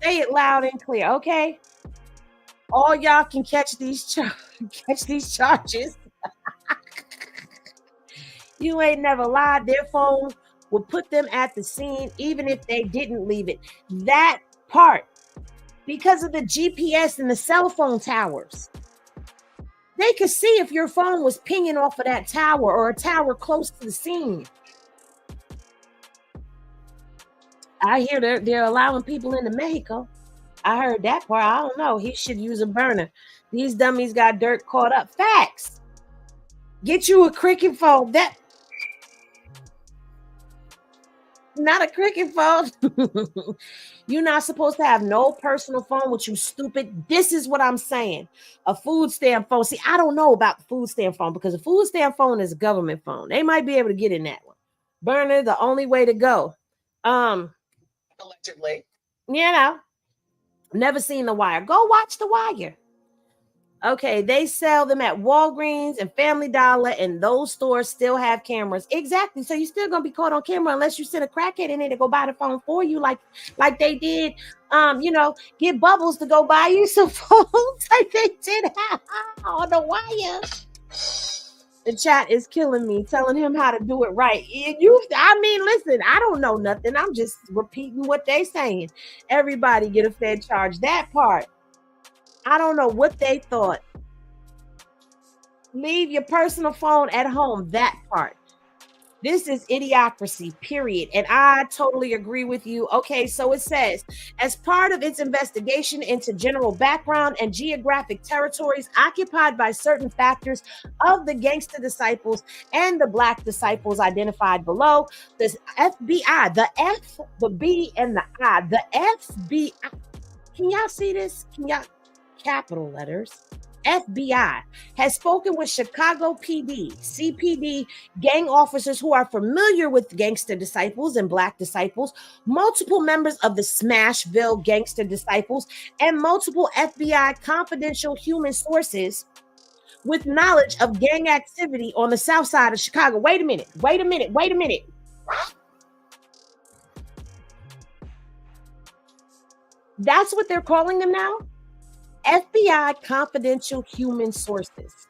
say it loud and clear, okay? All y'all can catch these charges. You ain't never lied. Their phone would put them at the scene even if they didn't leave it. That part, because of the GPS and the cell phone towers, they could see if your phone was pinging off of that tower or a tower close to the scene. I hear they're allowing people into Mexico. I heard that part. I don't know. He should use a burner. These dummies got Durk caught up. Facts. Get you a cricket phone. That not a cricket phone. You're not supposed to have no personal phone with you, stupid. This is what I'm saying. A food stamp phone. See, I don't know about the food stamp phone because a food stamp phone is a government phone. They might be able to get in that one. Burner, the only way to go. Allegedly. You know, never seen The Wire. Go watch The Wire. Okay, they sell them at Walgreens and Family Dollar, and those stores still have cameras. Exactly. So you're still gonna be caught on camera unless you send a crackhead in there to go buy the phone for you, like they did. Get Bubbles to go buy you some phones, like they did on The Wire. The chat is killing me, telling him how to do it right. Listen, I don't know nothing. I'm just repeating what they saying. Everybody get a Fed charge. That part. I don't know what they thought. Leave your personal phone at home. That part. This is idiocracy, period. And I totally agree with you. Okay, so it says, as part of its investigation into general background and geographic territories occupied by certain factors of the gangster disciples and the black disciples identified below, the FBI, the F, the B, and the I, the FBI. Can y'all see this? Can y'all? Capital letters. FBI has spoken with Chicago PD, CPD gang officers who are familiar with gangster disciples and black disciples, multiple members of the Smashville gangster disciples, and multiple FBI confidential human sources with knowledge of gang activity on the south side of Chicago. Wait a minute. That's what they're calling them now? FBI confidential human sources.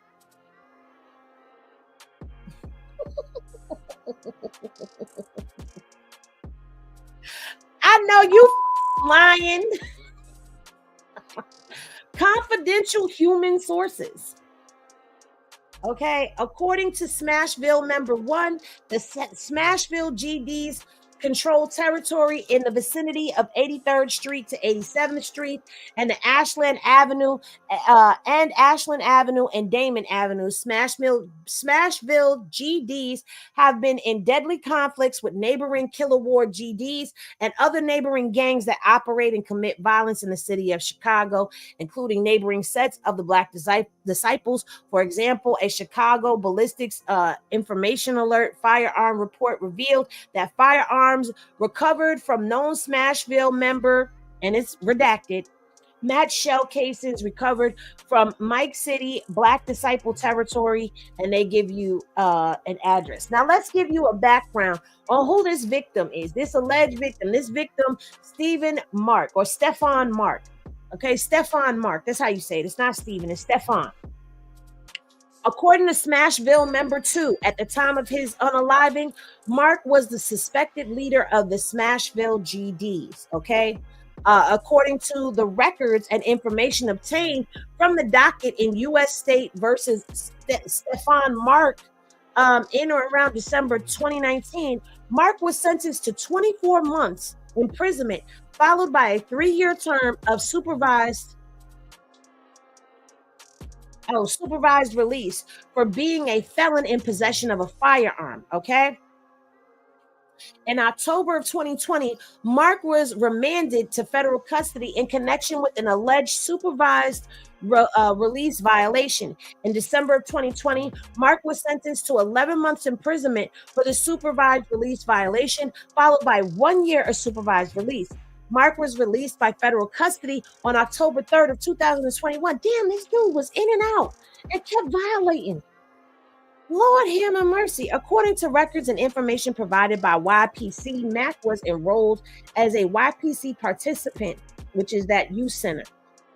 I know you lying. Confidential human sources. Okay, according to Smashville member 1, the Smashville GDs control territory in the vicinity of 83rd Street to 87th Street and the Ashland Avenue and Damon Avenue. Smashville GDs have been in deadly conflicts with neighboring Killer Ward GDs and other neighboring gangs that operate and commit violence in the city of Chicago, including neighboring sets of the Black Disciples. For example, a Chicago ballistics information alert firearm report revealed that firearms recovered from known Smashville member, and it's redacted, match shell casings recovered from Mike City Black Disciple territory, and they give you an address. Now let's give you a background on who this victim is, this alleged victim. This victim, Stephen Mark or Stefan Mark. Okay, Stefan Mark. That's how you say it. It's not Stephen, it's Stefan. According to Smashville member 2, at the time of his unaliving, Mark was the suspected leader of the Smashville GDs, okay? According to the records and information obtained from the docket in U.S. State versus Stefan Mark in or around December 2019, Mark was sentenced to 24 months imprisonment, followed by a 3-year term of supervised release for being a felon in possession of a firearm, okay? In October of 2020, Mark was remanded to federal custody in connection with an alleged supervised release violation. In December of 2020, Mark was sentenced to 11 months imprisonment for the supervised release violation, followed by 1 year of supervised release. Mark was released by federal custody on October 3rd of 2021. Damn, this dude was in and out and kept violating. Lord have mercy. According to records and information provided by YPC, Mac was enrolled as a YPC participant, which is that youth center.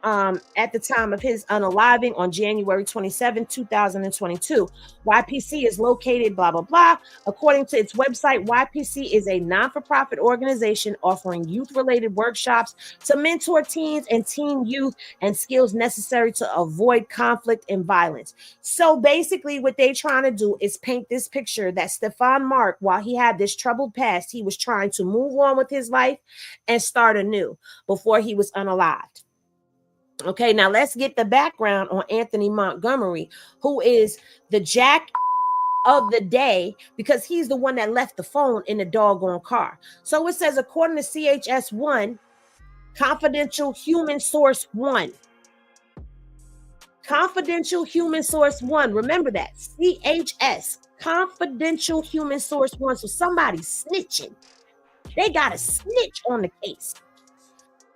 at the time of his unaliving on January 27, 2022. YPC is located, blah, blah, blah. According to its website, YPC is a non-for-profit organization offering youth-related workshops to mentor teens and teen youth and skills necessary to avoid conflict and violence. So basically what they're trying to do is paint this picture that Stephon Mark, while he had this troubled past, he was trying to move on with his life and start anew before he was unalived. Okay, now let's get the background on Anthony Montgomery, who is the jack of the day because he's the one that left the phone in the doggone car. So it says, according to CHS1, confidential human source 1. Confidential human source 1. Remember that. CHS, confidential human source 1. So somebody's snitching. They got a snitch on the case.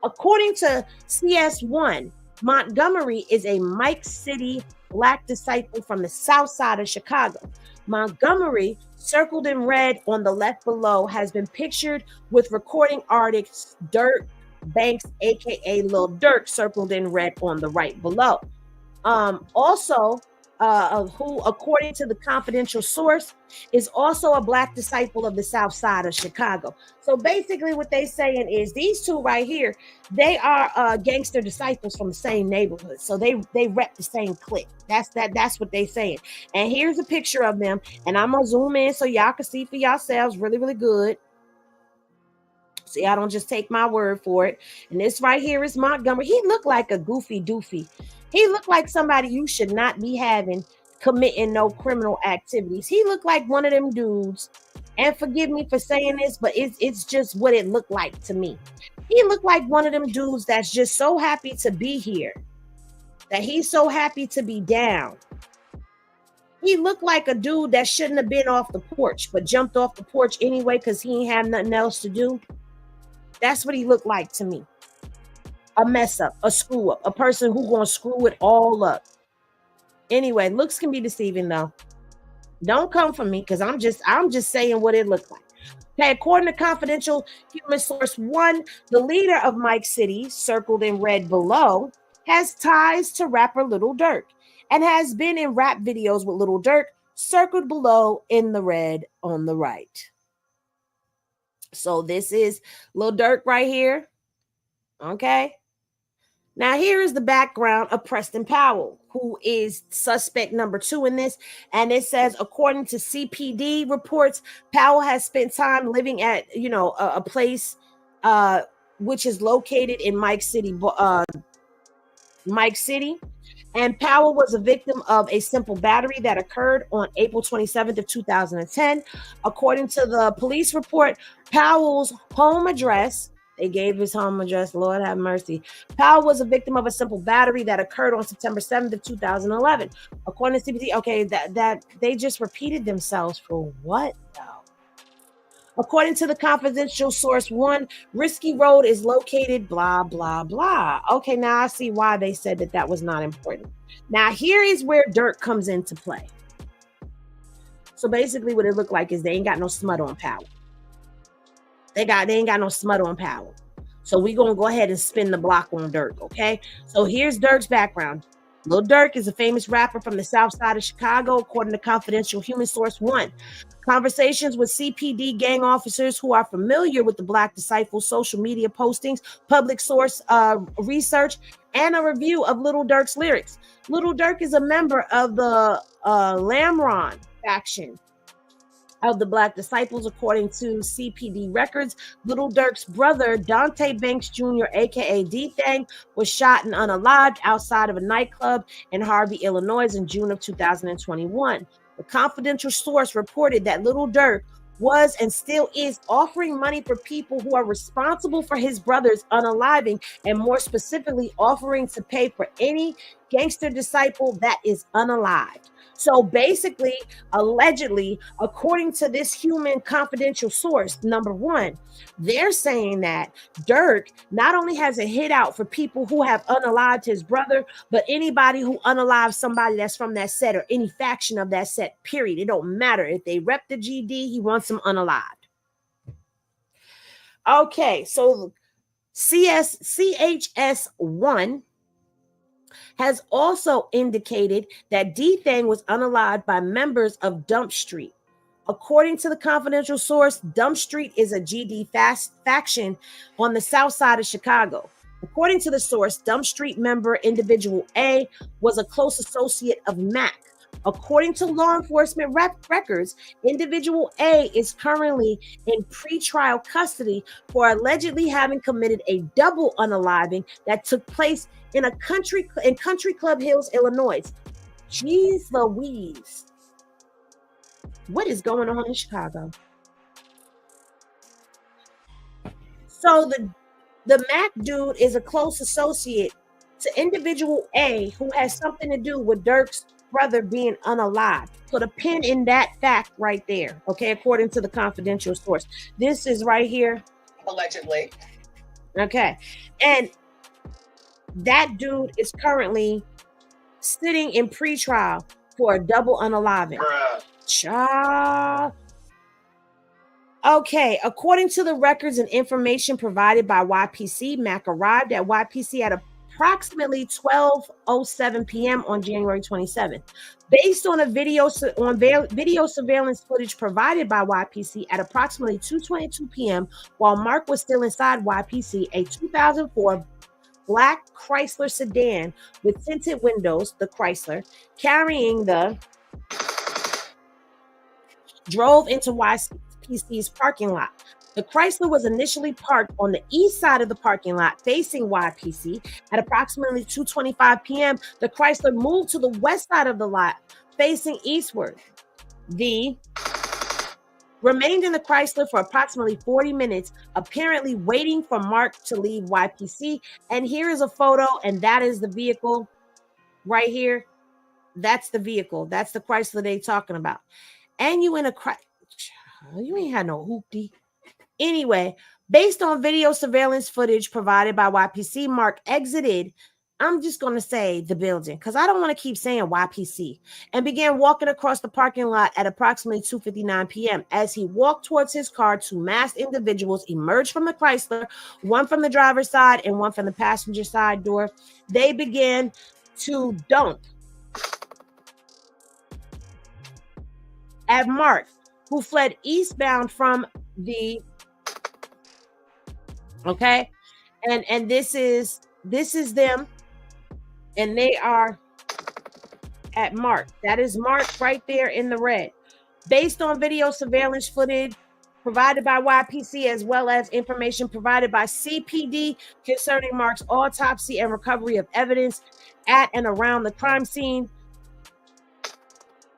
According to CS1, Montgomery is a Mike City Black disciple from the south side of Chicago. Montgomery, circled in red on the left below, has been pictured with recording artist Durk Banks, aka Lil Durk, circled in red on the right below. Who, according to the confidential source, is also a Black disciple of the south side of Chicago. So basically what they saying is these two right here, they are gangster disciples from the same neighborhood. So they rep the same clique. That's what they saying. And here's a picture of them. And I'm going to zoom in so y'all can see for yourselves really, really good. So y'all don't just take my word for it. And this right here is Montgomery. He looked like a goofy doofy. He looked like somebody you should not be having committing no criminal activities. He looked like one of them dudes. And forgive me for saying this, but it's just what it looked like to me. He looked like one of them dudes that's just so happy to be here, that he's so happy to be down. He looked like a dude that shouldn't have been off the porch, but jumped off the porch anyway because he ain't have nothing else to do. That's what he looked like to me. A mess up, a screw up, a person who gonna screw it all up. Anyway, looks can be deceiving though. Don't come for me because I'm just saying what it looked like. Okay, according to confidential human source 1, the leader of Mike City, circled in red below, has ties to rapper Lil Durk and has been in rap videos with Lil Durk, circled below in the red on the right. So this is Lil Durk right here. Okay. Now, here is the background of Preston Powell, who is suspect number 2 in this. And it says, according to CPD reports, Powell has spent time living at, a place which is located in Mike City. And Powell was a victim of a simple battery that occurred on April 27th of 2010. According to the police report, Powell's home address, they gave his home address, Lord have mercy. Powell was a victim of a simple battery that occurred on September 7th of 2011. According to CBC, okay, that they just repeated themselves for what though? According to the confidential source 1, Risky Road is located blah, blah, blah. Okay, now I see why they said that was not important. Now here is where Durk comes into play. So basically what it looked like is they ain't got no smut on Powell. They ain't got no smut on Powell. So we're going to go ahead and spin the block on Durk, okay? So here's Durk's background. Lil Durk is a famous rapper from the south side of Chicago, according to confidential human source 1. Conversations with CPD gang officers who are familiar with the Black Disciple social media postings, public source research, and a review of Lil Durk's lyrics. Lil Durk is a member of the Lamron faction of the Black Disciples, according to CPD records. Lil Durk's brother, Dante Banks Jr., aka D-Thang, was shot and unalived outside of a nightclub in Harvey, Illinois in June of 2021. The confidential source reported that Lil Durk was and still is offering money for people who are responsible for his brother's unaliving, and more specifically offering to pay for any gangster disciple that is unalived. So basically, allegedly, according to this human confidential source, number 1, they're saying that Durk not only has a hit out for people who have unalived his brother, but anybody who unalives somebody that's from that set or any faction of that set, period. It don't matter. If they rep the GD, he wants them unalived. Okay, so CHS1 has also indicated that D-Thang was unalived by members of Dump Street. According to the confidential source, Dump Street is a GD faction on the south side of Chicago. According to the source, Dump Street member individual A was a close associate of Mac. According to law enforcement records, individual A is currently in pretrial custody for allegedly having committed a double unaliving that took place in Country Club Hills, Illinois. Jeez Louise. What is going on in Chicago? So the Mac dude is a close associate to individual A who has something to do with Durk's brother being unalived. Put a pin in that fact right there, okay, according to the confidential source. This is right here. Allegedly. Okay. And that dude is currently sitting in pretrial for a double unaliving. Child. Okay, according to the records and information provided by YPC, Mac arrived at YPC at approximately 12:07 p.m. on January 27th. Based on video surveillance footage provided by YPC at approximately 2:22 p.m., while Mark was still inside YPC, a 2004 black Chrysler sedan with tinted windows, the Chrysler, carrying the drove into YPC's parking lot. The Chrysler was initially parked on the east side of the parking lot facing YPC. At approximately 2:25 p.m., the Chrysler moved to the west side of the lot facing eastward. The remained in the Chrysler for approximately 40 minutes, apparently waiting for Mark to leave YPC. And here is a photo, and that is the vehicle right here. That's the vehicle. That's the Chrysler they talking about. And you in a you ain't had no hoopty. Anyway, based on video surveillance footage provided by YPC, Mark exited, I'm just going to say the building because I don't want to keep saying YPC, and began walking across the parking lot at approximately 2:59 p.m. As he walked towards his car, two masked individuals emerged from the Chrysler, one from the driver's side and one from the passenger side door. They began to dump at Mark, who fled eastbound from the okay, and this is them, and they are at Mark. That is Mark right there in the red. Based on video surveillance footage provided by YPC, as well as information provided by CPD concerning Mark's autopsy and recovery of evidence at and around the crime scene,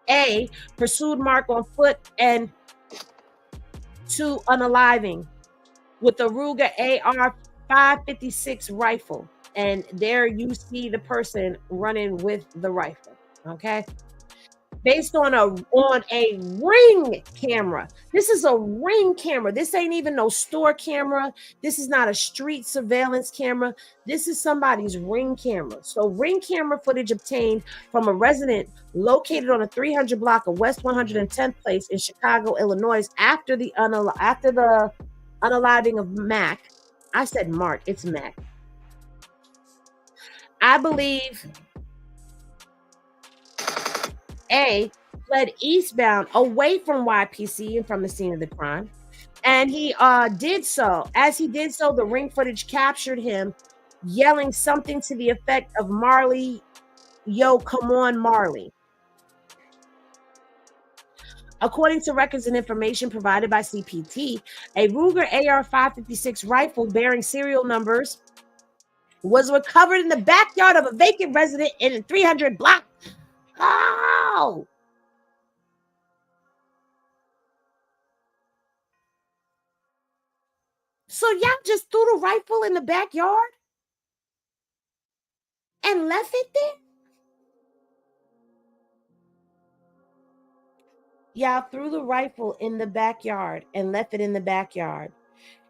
A pursued Mark on foot and to unaliving with a Ruger AR-556 rifle. And there you see the person running with the rifle. Okay. Based on a ring camera. This is a ring camera. This ain't even no store camera. This is not a street surveillance camera. This is somebody's ring camera. So ring camera footage obtained from a resident located on a 300 block of West 110th Place in Chicago, Illinois, after the unaliving of Mac. I said Mark, it's Mac. I believe A fled eastbound away from YPC and from the scene of the crime. And he did so. As he did so, the ring footage captured him yelling something to the effect of Marley, yo, come on, Marley. According to records and information provided by CPT, a Ruger AR-556 rifle bearing serial numbers was recovered in the backyard of a vacant resident in a 300 block. Oh! So y'all just threw the rifle in the backyard and left it there? Y'all threw the rifle in the backyard and left it in the backyard.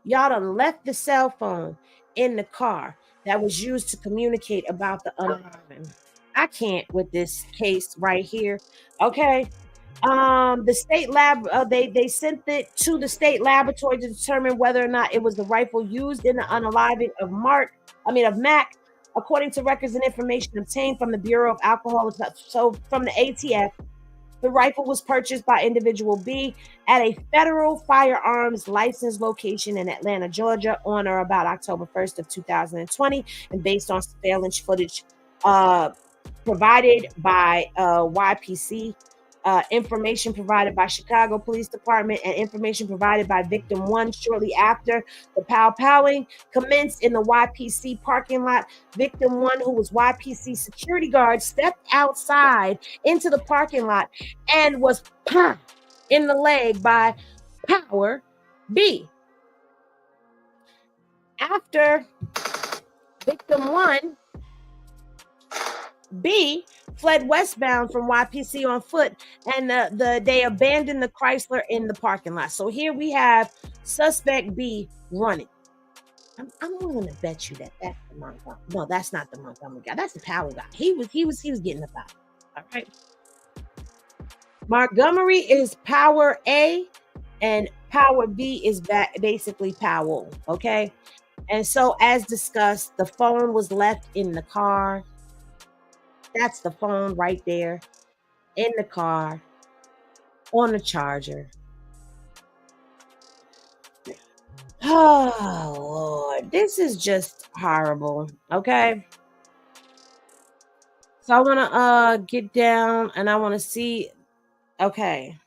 Y'all done left the cell phone in the car that was used to communicate about the unarmed. I can't with this case right here. Okay. The state lab, they sent it to the state laboratory to determine whether or not it was the rifle used in the unaliving of Mac. According to records and information obtained from the Bureau of Alcohol, so from the ATF, the rifle was purchased by individual B at a federal firearms license location in Atlanta, Georgia, on or about October 1st of 2020, and based on surveillance footage provided by YPC, information provided by Chicago Police Department, and information provided by Victim 1 shortly after the pow-powing commenced in the YPC parking lot. Victim 1, who was YPC security guard, stepped outside into the parking lot and was popped in the leg by Power B. After Victim 1, B fled westbound from YPC on foot, and they abandoned the Chrysler in the parking lot. So here we have suspect B running. I'm willing to bet you that that's the Montgomery. No, that's not the Montgomery guy. That's the Power guy. He was getting about it. All right. Montgomery is Power A, and Power B is basically Powell. Okay. And so, as discussed, the phone was left in the car. That's the phone right there in the car on the charger. Oh, Lord. This is just horrible. Okay. So I want to get down and I want to see. Okay.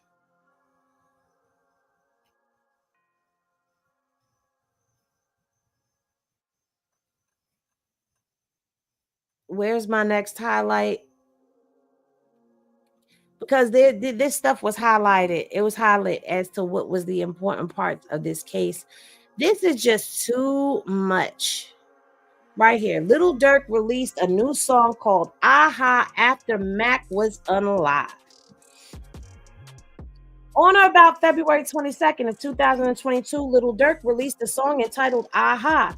Where's my next highlight? Because this stuff was highlighted. It was highlighted as to what was the important parts of this case. This is just too much. Right here. Lil Durk released a new song called Aha after Mac was unalive. On or about February 22nd of 2022, Lil Durk released a song entitled Aha.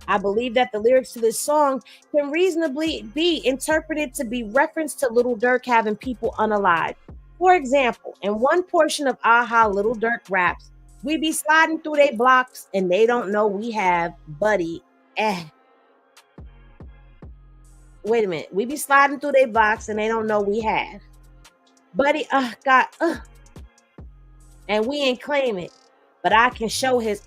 I believe that the lyrics to this song can reasonably be interpreted to be reference to Lil Durk having people unalive. For example, in one portion of Aha, Lil Durk raps, "We be sliding through they blocks and they don't know we have buddy. Wait a minute. We be sliding through they blocks and they don't know we have buddy. And we ain't claim it, but I can show his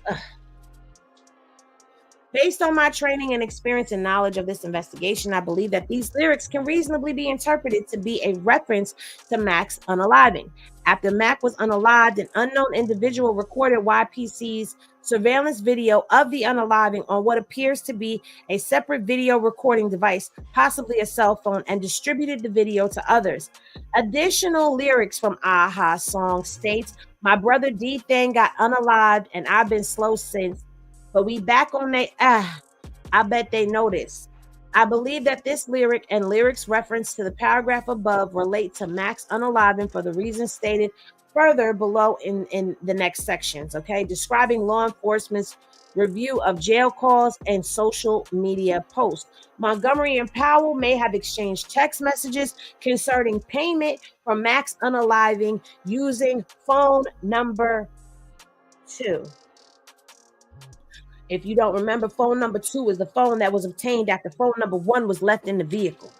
Based on my training and experience and knowledge of this investigation, I believe that these lyrics can reasonably be interpreted to be a reference to Mac's unaliving. After Mac was unalived, an unknown individual recorded YPC's surveillance video of the unaliving on what appears to be a separate video recording device, possibly a cell phone, and distributed the video to others. Additional lyrics from Aha song states, "My brother D-Thing got unalived and I've been slow since. But we back on they I bet they know this." I believe that this lyric and lyrics reference to the paragraph above relate to Mac's unaliving for the reasons stated further below in the next sections, okay? Describing law enforcement's review of jail calls and social media posts. Montgomery and Powell may have exchanged text messages concerning payment from Mac's unaliving using phone number 2. If you don't remember, phone number 2 is the phone that was obtained after phone number 1 was left in the vehicle.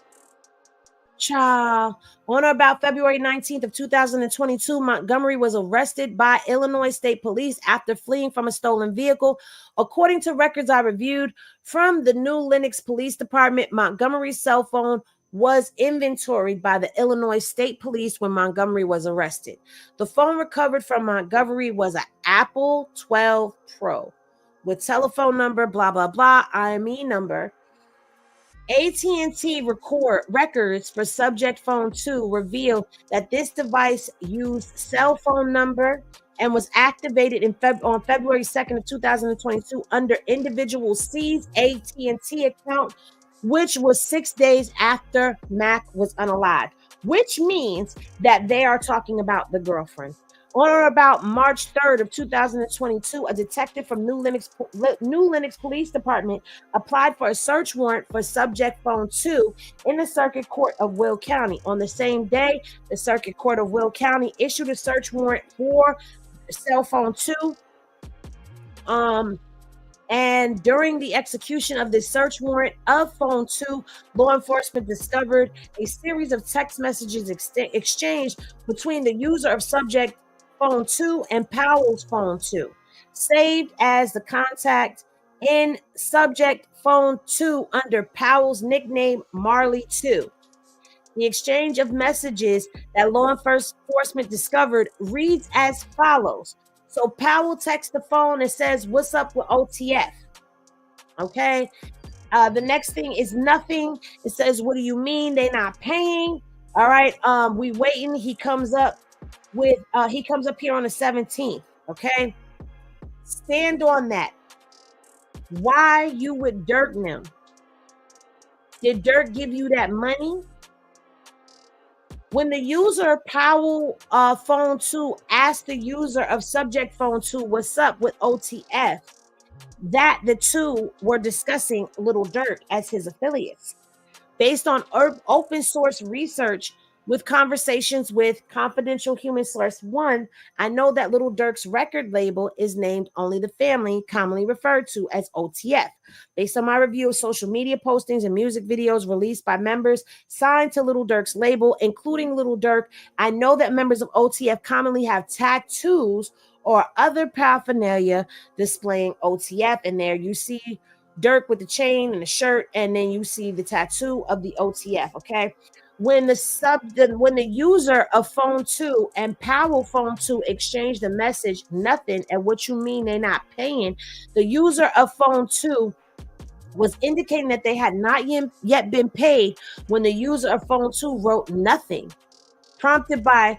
Child. On or about February 19th of 2022, Montgomery was arrested by Illinois State Police after fleeing from a stolen vehicle. According to records I reviewed from the New Lenox Police Department, Montgomery's cell phone was inventoried by the Illinois State Police when Montgomery was arrested. The phone recovered from Montgomery was an Apple 12 Pro. With telephone number, blah, blah, blah, IME number. AT&T records for subject phone 2 reveal that this device used cell phone number and was activated on February 2nd of 2022 under individual C's AT&T account, which was 6 days after Mac was unalived, which means that they are talking about the girlfriend. On or about March 3rd of 2022, a detective from New Lenox Police Department applied for a search warrant for subject phone 2 in the Circuit Court of Will County. On the same day, the Circuit Court of Will County issued a search warrant for cell phone 2. And during the execution of this search warrant of phone 2, law enforcement discovered a series of text messages exchanged between the user of subject phone 2 and Powell's phone 2, saved as the contact in subject phone 2 under Powell's nickname Marley 2. The exchange of messages that law enforcement discovered reads as follows. So Powell texts the phone and says, "What's up with OTF?" Okay. The next thing is nothing. It says, "What do you mean they not paying?" All right. We waiting. He comes up here on the 17th. Okay. Stand on that. Why you with Durk now? Did Durk give you that money? When the user Powell phone 2 asked the user of subject phone 2, "What's up with OTF?" that the two were discussing Little Durk as his affiliates. Based on open source research with conversations with confidential human source 1, I know that Little Durk's record label is named Only the Family, commonly referred to as OTF. Based on my review of social media postings and music videos released by members signed to Little Durk's label, including Little Durk, I know that members of OTF commonly have tattoos or other paraphernalia displaying OTF. And there you see Durk with the chain and the shirt, and then you see the tattoo of the OTF. Okay. When the user of phone 2 and Powell phone 2 exchanged the message, "Nothing," and "What you mean they not paying?" the user of phone 2 was indicating that they had not yet been paid when the user of phone 2 wrote "Nothing," prompted by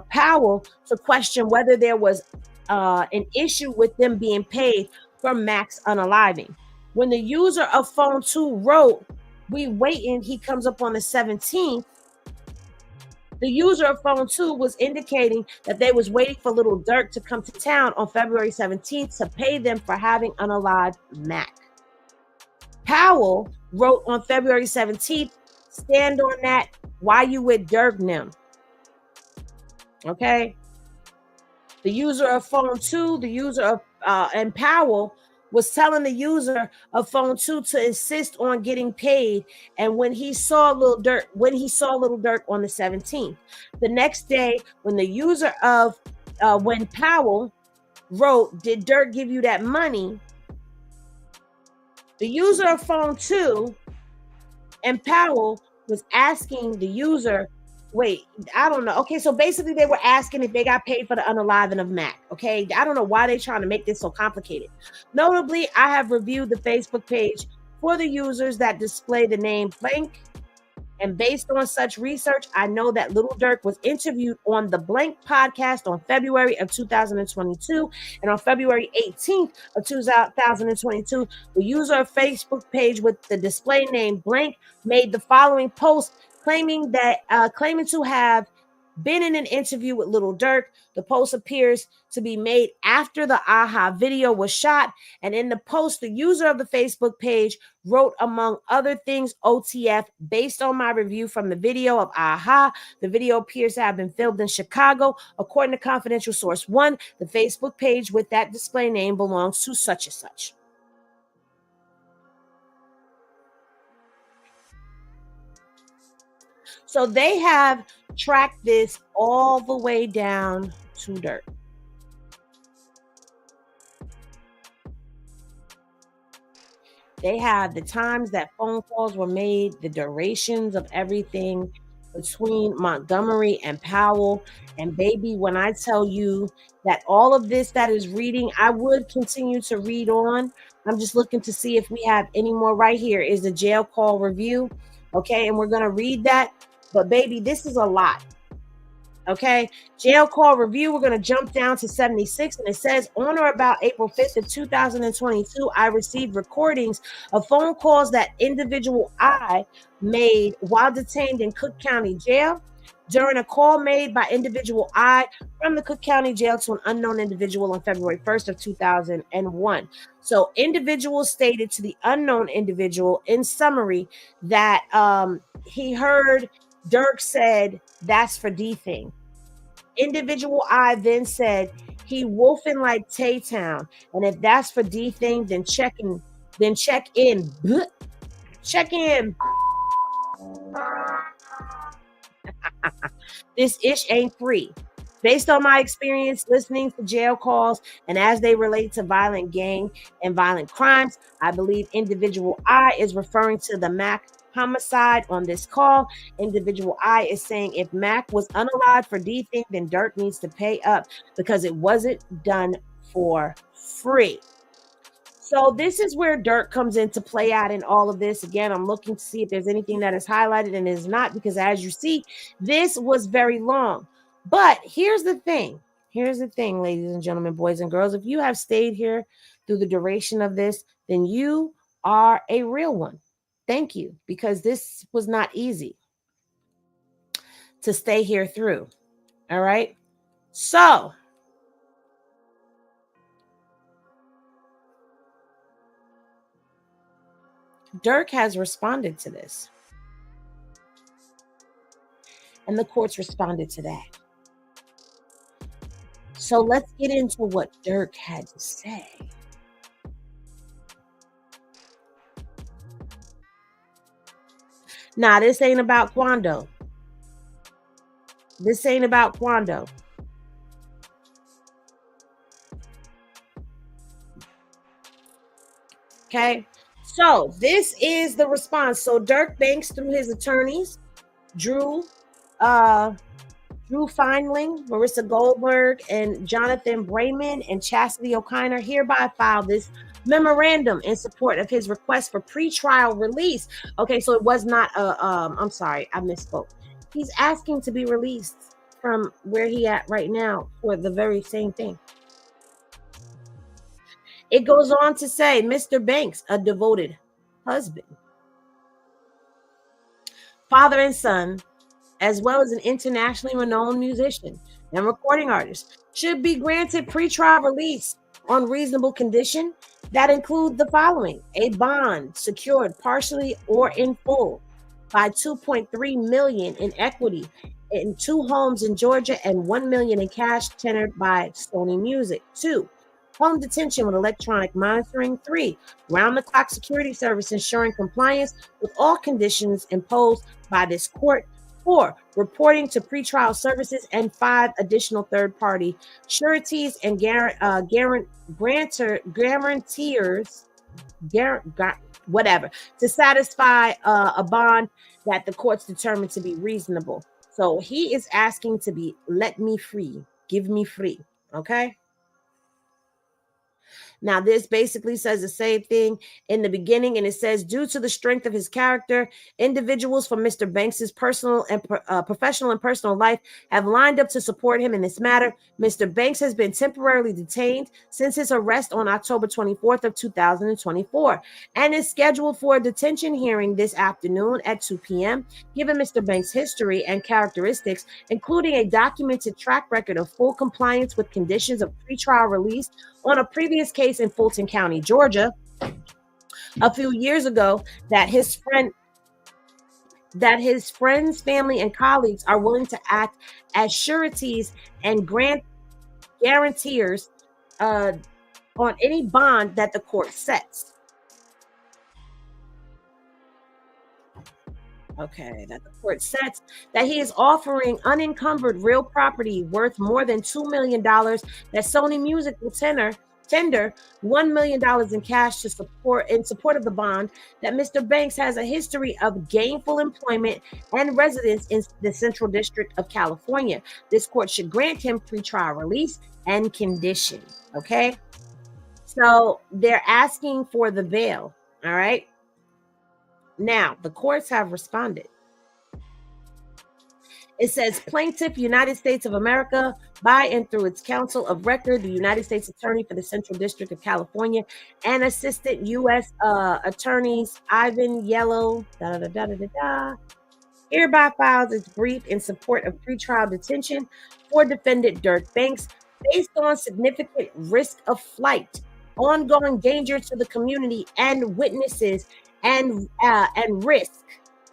Powell to question whether there was an issue with them being paid for Max unaliving. When the user of phone 2 wrote, "We waiting," he comes up on the 17th. The user of phone 2 was indicating that they was waiting for Little Durk to come to town on February 17th to pay them for having unalived Mac. Powell wrote on February 17th, "Stand on that. Why you with Durk now?" Okay. The user of phone 2, the user of and Powell was telling the user of phone 2 to insist on getting paid. And when he saw Little Durk on the 17th, the next day, when the user of when Powell wrote, "Did Durk give you that money?" the user of phone 2 and Powell was asking the user, wait, I don't know. Okay, so basically they were asking if they got paid for the unaliving of Mac. Okay, I don't know why they're trying to make this so complicated. Notably, I have reviewed the Facebook page for the users that display the name Blank. And based on such research, I know that Little Durk was interviewed on the Blank podcast on February of 2022. And on February 18th of 2022, the user of Facebook page with the display name Blank made the following post claiming to have been in an interview with Little Durk. The post appears to be made after the AHA video was shot. And in the post, the user of the Facebook page wrote, among other things, "OTF. Based on my review from the video of AHA, the video appears to have been filmed in Chicago. According to confidential source 1, the Facebook page with that display name belongs to such and such." So they have tracked this all the way down to Durk. They have the times that phone calls were made, the durations of everything between Montgomery and Powell. And baby, when I tell you that all of this that is reading, I would continue to read on. I'm just looking to see if we have any more. Right here is the jail call review. Okay, and we're going to read that. But baby, this is a lot. Okay, jail call review. We're going to jump down to 76, and it says, on or about April 5th of 2022, I received recordings of phone calls that individual I made while detained in Cook County Jail. During a call made by individual I from the Cook County Jail to an unknown individual on February 1st of 2001. So individuals stated to the unknown individual in summary that he heard Durk said, "That's for D thing." Individual I then said he wolfing like Tay-Town, and if that's for D thing, then check in. Blech. Check in. This ish ain't free. Based on my experience listening to jail calls and as they relate to violent gang and violent crimes, I believe individual I is referring to the Mac homicide on this call. Individual I is saying if Mac was unalived for D thing, then Durk needs to pay up because it wasn't done for free. So this is where Durk comes into play out in all of this. Again, I'm looking to see if there's anything that is highlighted and is not, because as you see, this was very long. But here's the thing. Here's the thing, ladies and gentlemen, boys and girls. If you have stayed here through the duration of this, then you are a real one. Thank you, because this was not easy to stay here through. All right. So Durk has responded to this, and the courts responded to that. So let's get into what Durk had to say. Nah, this ain't about Quando. This ain't about Quando. Okay. So this is the response. So Durk Banks, through his attorneys, Drew Feinling, Marissa Goldberg, and Jonathan Brayman and Chastity O'Connor hereby filed this memorandum in support of his request for pretrial release. Okay, so it was not I'm sorry, I misspoke. He's asking to be released from where he at right now for the very same thing. It goes on to say, Mr. Banks, a devoted husband, father and son, as well as an internationally renowned musician and recording artist, should be granted pretrial release on reasonable condition that include the following: a bond secured partially or in full by $2.3 million in equity in 2 homes in Georgia and $1 million in cash tendered by Sony Music. 2, home detention with electronic monitoring. 3, round-the-clock security service ensuring compliance with all conditions imposed by this court. 4, reporting to pretrial services. And 5, additional third-party sureties and guarantors, whatever, to satisfy a bond that the courts determined to be reasonable. So he is asking to be let me free, give me free. Okay. Now, this basically says the same thing in the beginning, and it says, due to the strength of his character, individuals from Mr. Banks's personal and professional and personal life have lined up to support him in this matter. Mr. Banks has been temporarily detained since his arrest on October 24th of 2024 and is scheduled for a detention hearing this afternoon at 2 p.m. Given Mr. Banks' history and characteristics, including a documented track record of full compliance with conditions of pretrial release on a previous case in Fulton County, Georgia, a few years ago, that his friends, family, and colleagues are willing to act as sureties and guarantors on any bond that the court sets. Okay, that the court sets, that he is offering unencumbered real property worth more than $2 million, that Sony Music will tender $1 million in cash to support of the bond, that Mr. Banks has a history of gainful employment and residence in the Central District of California. This court should grant him pretrial release and condition. Okay, so they're asking for the bail. All right. Now, the courts have responded. It says, Plaintiff, United States of America, by and through its counsel of record, the United States Attorney for the Central District of California, and Assistant U.S. Attorneys Ivan Yellow, hereby files its brief in support of pretrial detention for defendant Durk Banks based on significant risk of flight, ongoing danger to the community and witnesses, and risk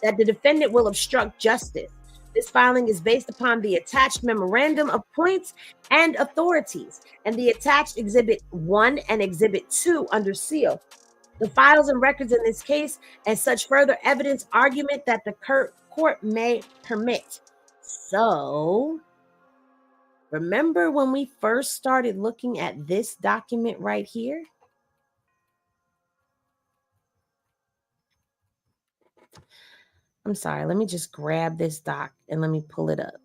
that the defendant will obstruct justice. This filing is based upon the attached memorandum of points and authorities and the attached Exhibit 1 and Exhibit 2 under seal. The files and records in this case and such further evidence argument that the court may permit. So, remember when we first started looking at this document right here? I'm sorry, let me just grab this doc and let me pull it up.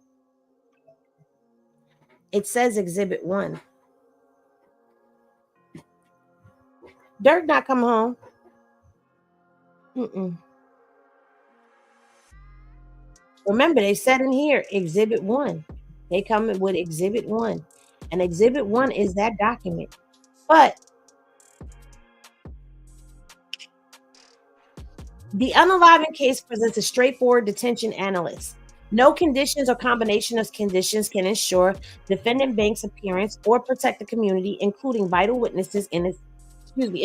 It says Exhibit 1. Durk not come home. Remember, they said in here, Exhibit 1. They come with Exhibit 1. And Exhibit 1 is that document. But the unaliving case presents a straightforward detention analysis. No conditions or combination of conditions can ensure defendant bank's appearance or protect the community, including vital witnesses in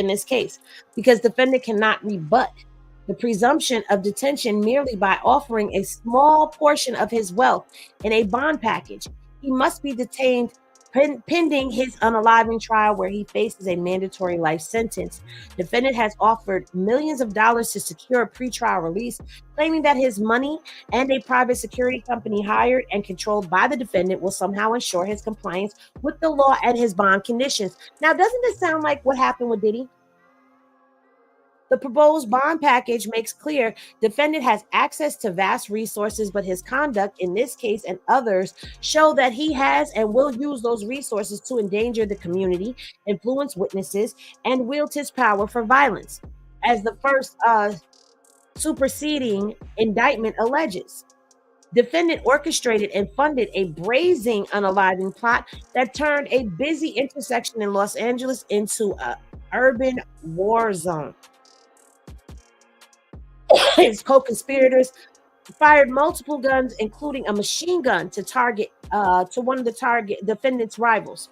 this case, because defendant cannot rebut the presumption of detention merely by offering a small portion of his wealth in a bond package. He must be detained pending his unaliving trial, where he faces a mandatory life sentence. Defendant has offered millions of dollars to secure a pretrial release, claiming that his money and a private security company hired and controlled by the defendant will somehow ensure his compliance with the law and his bond conditions. Now, doesn't this sound like what happened with Diddy? The proposed bond package makes clear defendant has access to vast resources, but his conduct in this case and others show that he has and will use those resources to endanger the community, influence witnesses, and wield his power for violence, as the first superseding indictment alleges. Defendant orchestrated and funded a brazen unaliving plot that turned a busy intersection in Los Angeles into an urban war zone. His co-conspirators fired multiple guns, including a machine gun, to one of the defendant's rivals,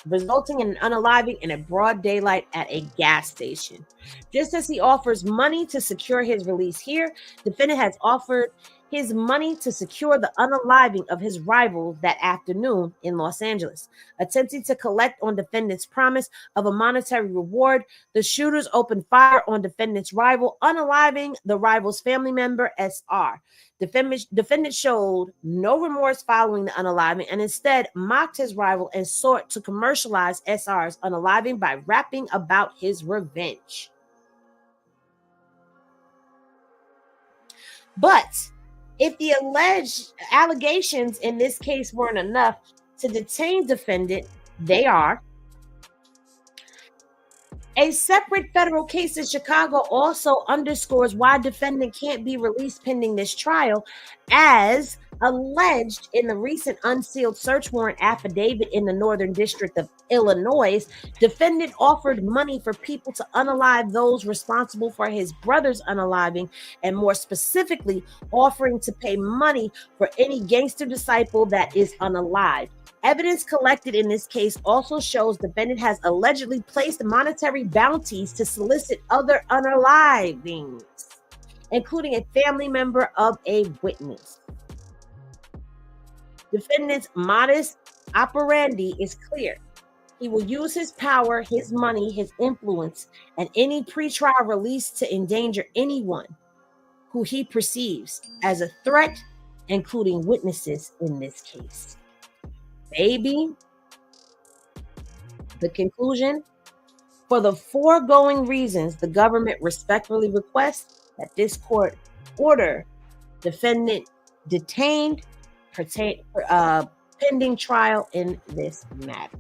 resulting in an unaliving in a broad daylight at a gas station. Just as he offers money to secure his release here, defendant has offered his money to secure the unaliving of his rival that afternoon in Los Angeles. Attempting to collect on defendant's promise of a monetary reward, the shooters opened fire on defendant's rival, unaliving the rival's family member, SR. Defendant showed no remorse following the unaliving and instead mocked his rival and sought to commercialize SR's unaliving by rapping about his revenge. But if the alleged allegations in this case weren't enough to detain defendant, they are. A separate federal case in Chicago also underscores why defendant can't be released pending this trial, as alleged in the recent unsealed search warrant affidavit in the Northern District of Illinois. Defendant offered money for people to unalive those responsible for his brother's unaliving, and more specifically, offering to pay money for any gangster disciple that is unalived. Evidence collected in this case also shows defendant has allegedly placed monetary bounties to solicit other unalivings, including a family member of a witness. Defendant's modus operandi is clear. He will use his power, his money, his influence, and any pretrial release to endanger anyone who he perceives as a threat, including witnesses in this case. Baby, the conclusion: for the foregoing reasons, the government respectfully requests that this court order defendant detained pending trial in this matter.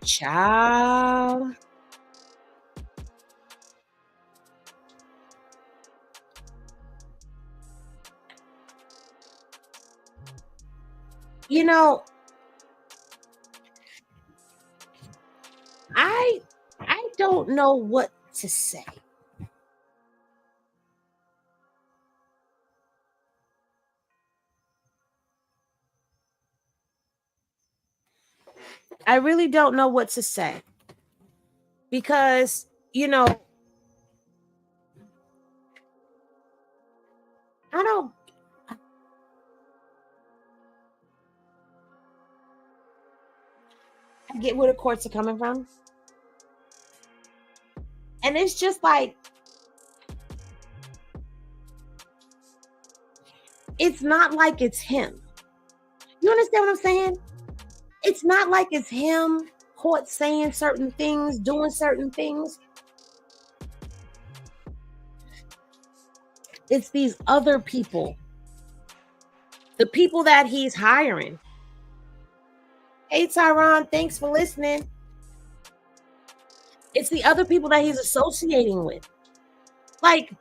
Child. You know, I don't know what to say. I really don't know what to say. because, you know, I get where the courts are coming from. And it's just like, it's not like it's him. You understand what I'm saying? It's not like it's him caught saying certain things, doing certain things. It's these other people. The people that he's hiring. Hey, Tyron, thanks for listening. It's the other people that he's associating with. Like,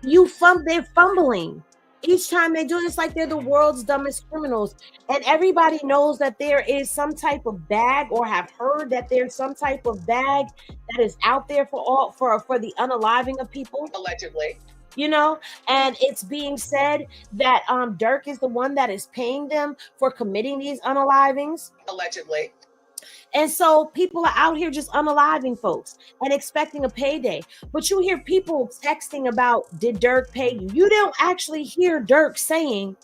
they're fumbling. Each time they do this, like they're the world's dumbest criminals. And everybody knows that there is some type of bag, or have heard that there's some type of bag that is out there for the unaliving of people. Allegedly. You know, and it's being said that Durk is the one that is paying them for committing these unalivings. Allegedly. And so people are out here just unaliving folks and expecting a payday. But you hear people texting about, did Durk pay you? You don't actually hear Durk saying,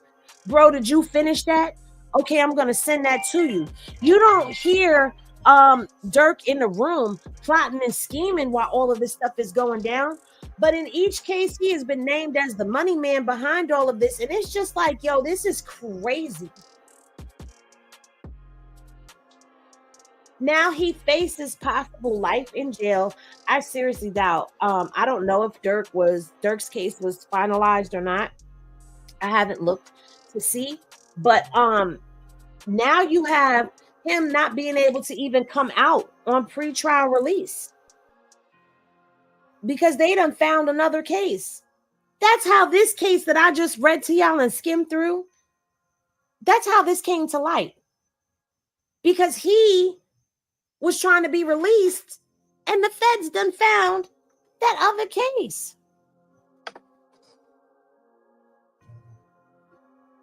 bro, did you finish that? Okay, I'm going to send that to you. You don't hear Durk in the room plotting and scheming while all of this stuff is going down. But in each case, he has been named as the money man behind all of this. And it's just like, yo, this is crazy. Now he faces possible life in jail. I seriously doubt. I don't know if Durk's case was finalized or not. I haven't looked to see. But now you have him not being able to even come out on pretrial release, because they done found another case. That's how this case that I just read to y'all and skimmed through, that's how this came to light. Because he was trying to be released and the feds done found that other case.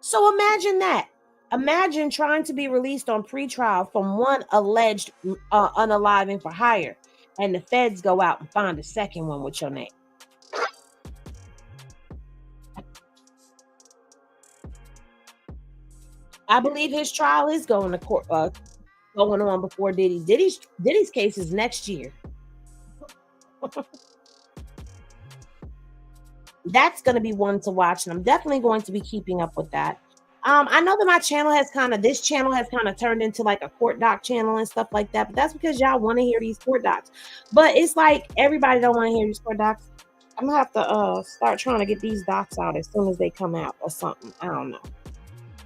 So imagine that. Imagine trying to be released on pretrial from one alleged unaliving for hire, and the feds go out and find a second one with your name. I believe his trial is going to court, going on before Diddy. Diddy's case is next year. That's going to be one to watch, and I'm definitely going to be keeping up with that. I know that this channel has kind of turned into like a court doc channel and stuff like that, but that's because y'all want to hear these court docs. But it's like everybody don't want to hear these court docs. I'm gonna have to start trying to get these docs out as soon as they come out or something. I don't know.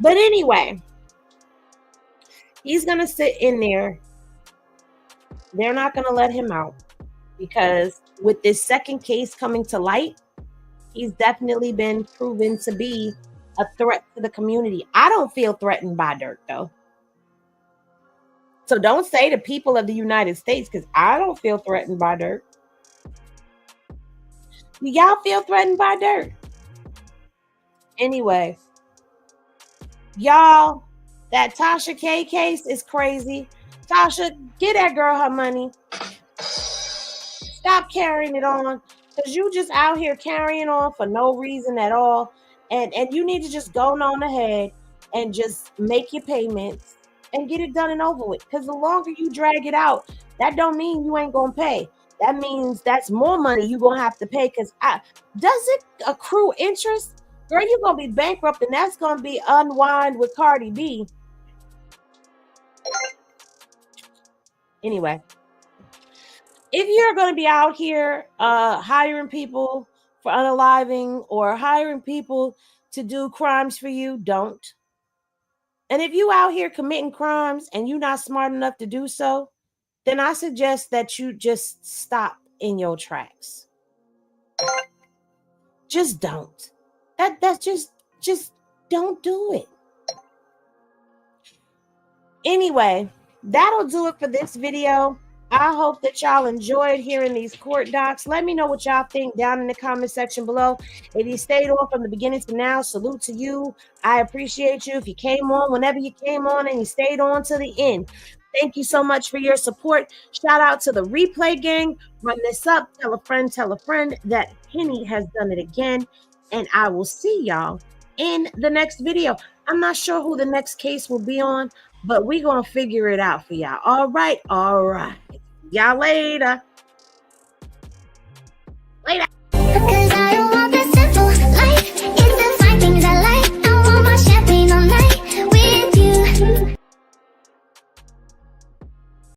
But anyway, he's gonna sit in there. They're not gonna let him out, because with this second case coming to light, he's definitely been proven to be a threat to the community. I don't feel threatened by Durk, though. So don't say the people of the United States, because I don't feel threatened by Durk. Do y'all feel threatened by Durk? Anyway, y'all, that Tasha K case is crazy. Tasha, get that girl her money. Stop carrying it on, because you just out here carrying on for no reason at all. And you need to just go on ahead and just make your payments and get it done and over with. Because the longer you drag it out, that don't mean you ain't going to pay. That means that's more money you're going to have to pay. Because does it accrue interest? Girl, you're going to be bankrupt, and that's going to be unwind with Cardi B. Anyway, if you're going to be out here hiring people for unaliving or hiring people to do crimes for you, don't. And if you out here committing crimes and you're not smart enough to do so, then I suggest that you just stop in your tracks. Just don't. That's just don't do it. Anyway, that'll do it for this video. I hope that y'all enjoyed hearing these court docs. Let me know what y'all think down in the comment section below. If you stayed on from the beginning to now, salute to you. I appreciate you. If you came on whenever you came on and you stayed on to the end, Thank you so much for your support. Shout out to the replay gang. Run this up. Tell a friend that Penny has done it again. And I will see y'all in the next video. I'm not sure who the next case will be on, but we're going to figure it out for y'all. All right. Y'all later.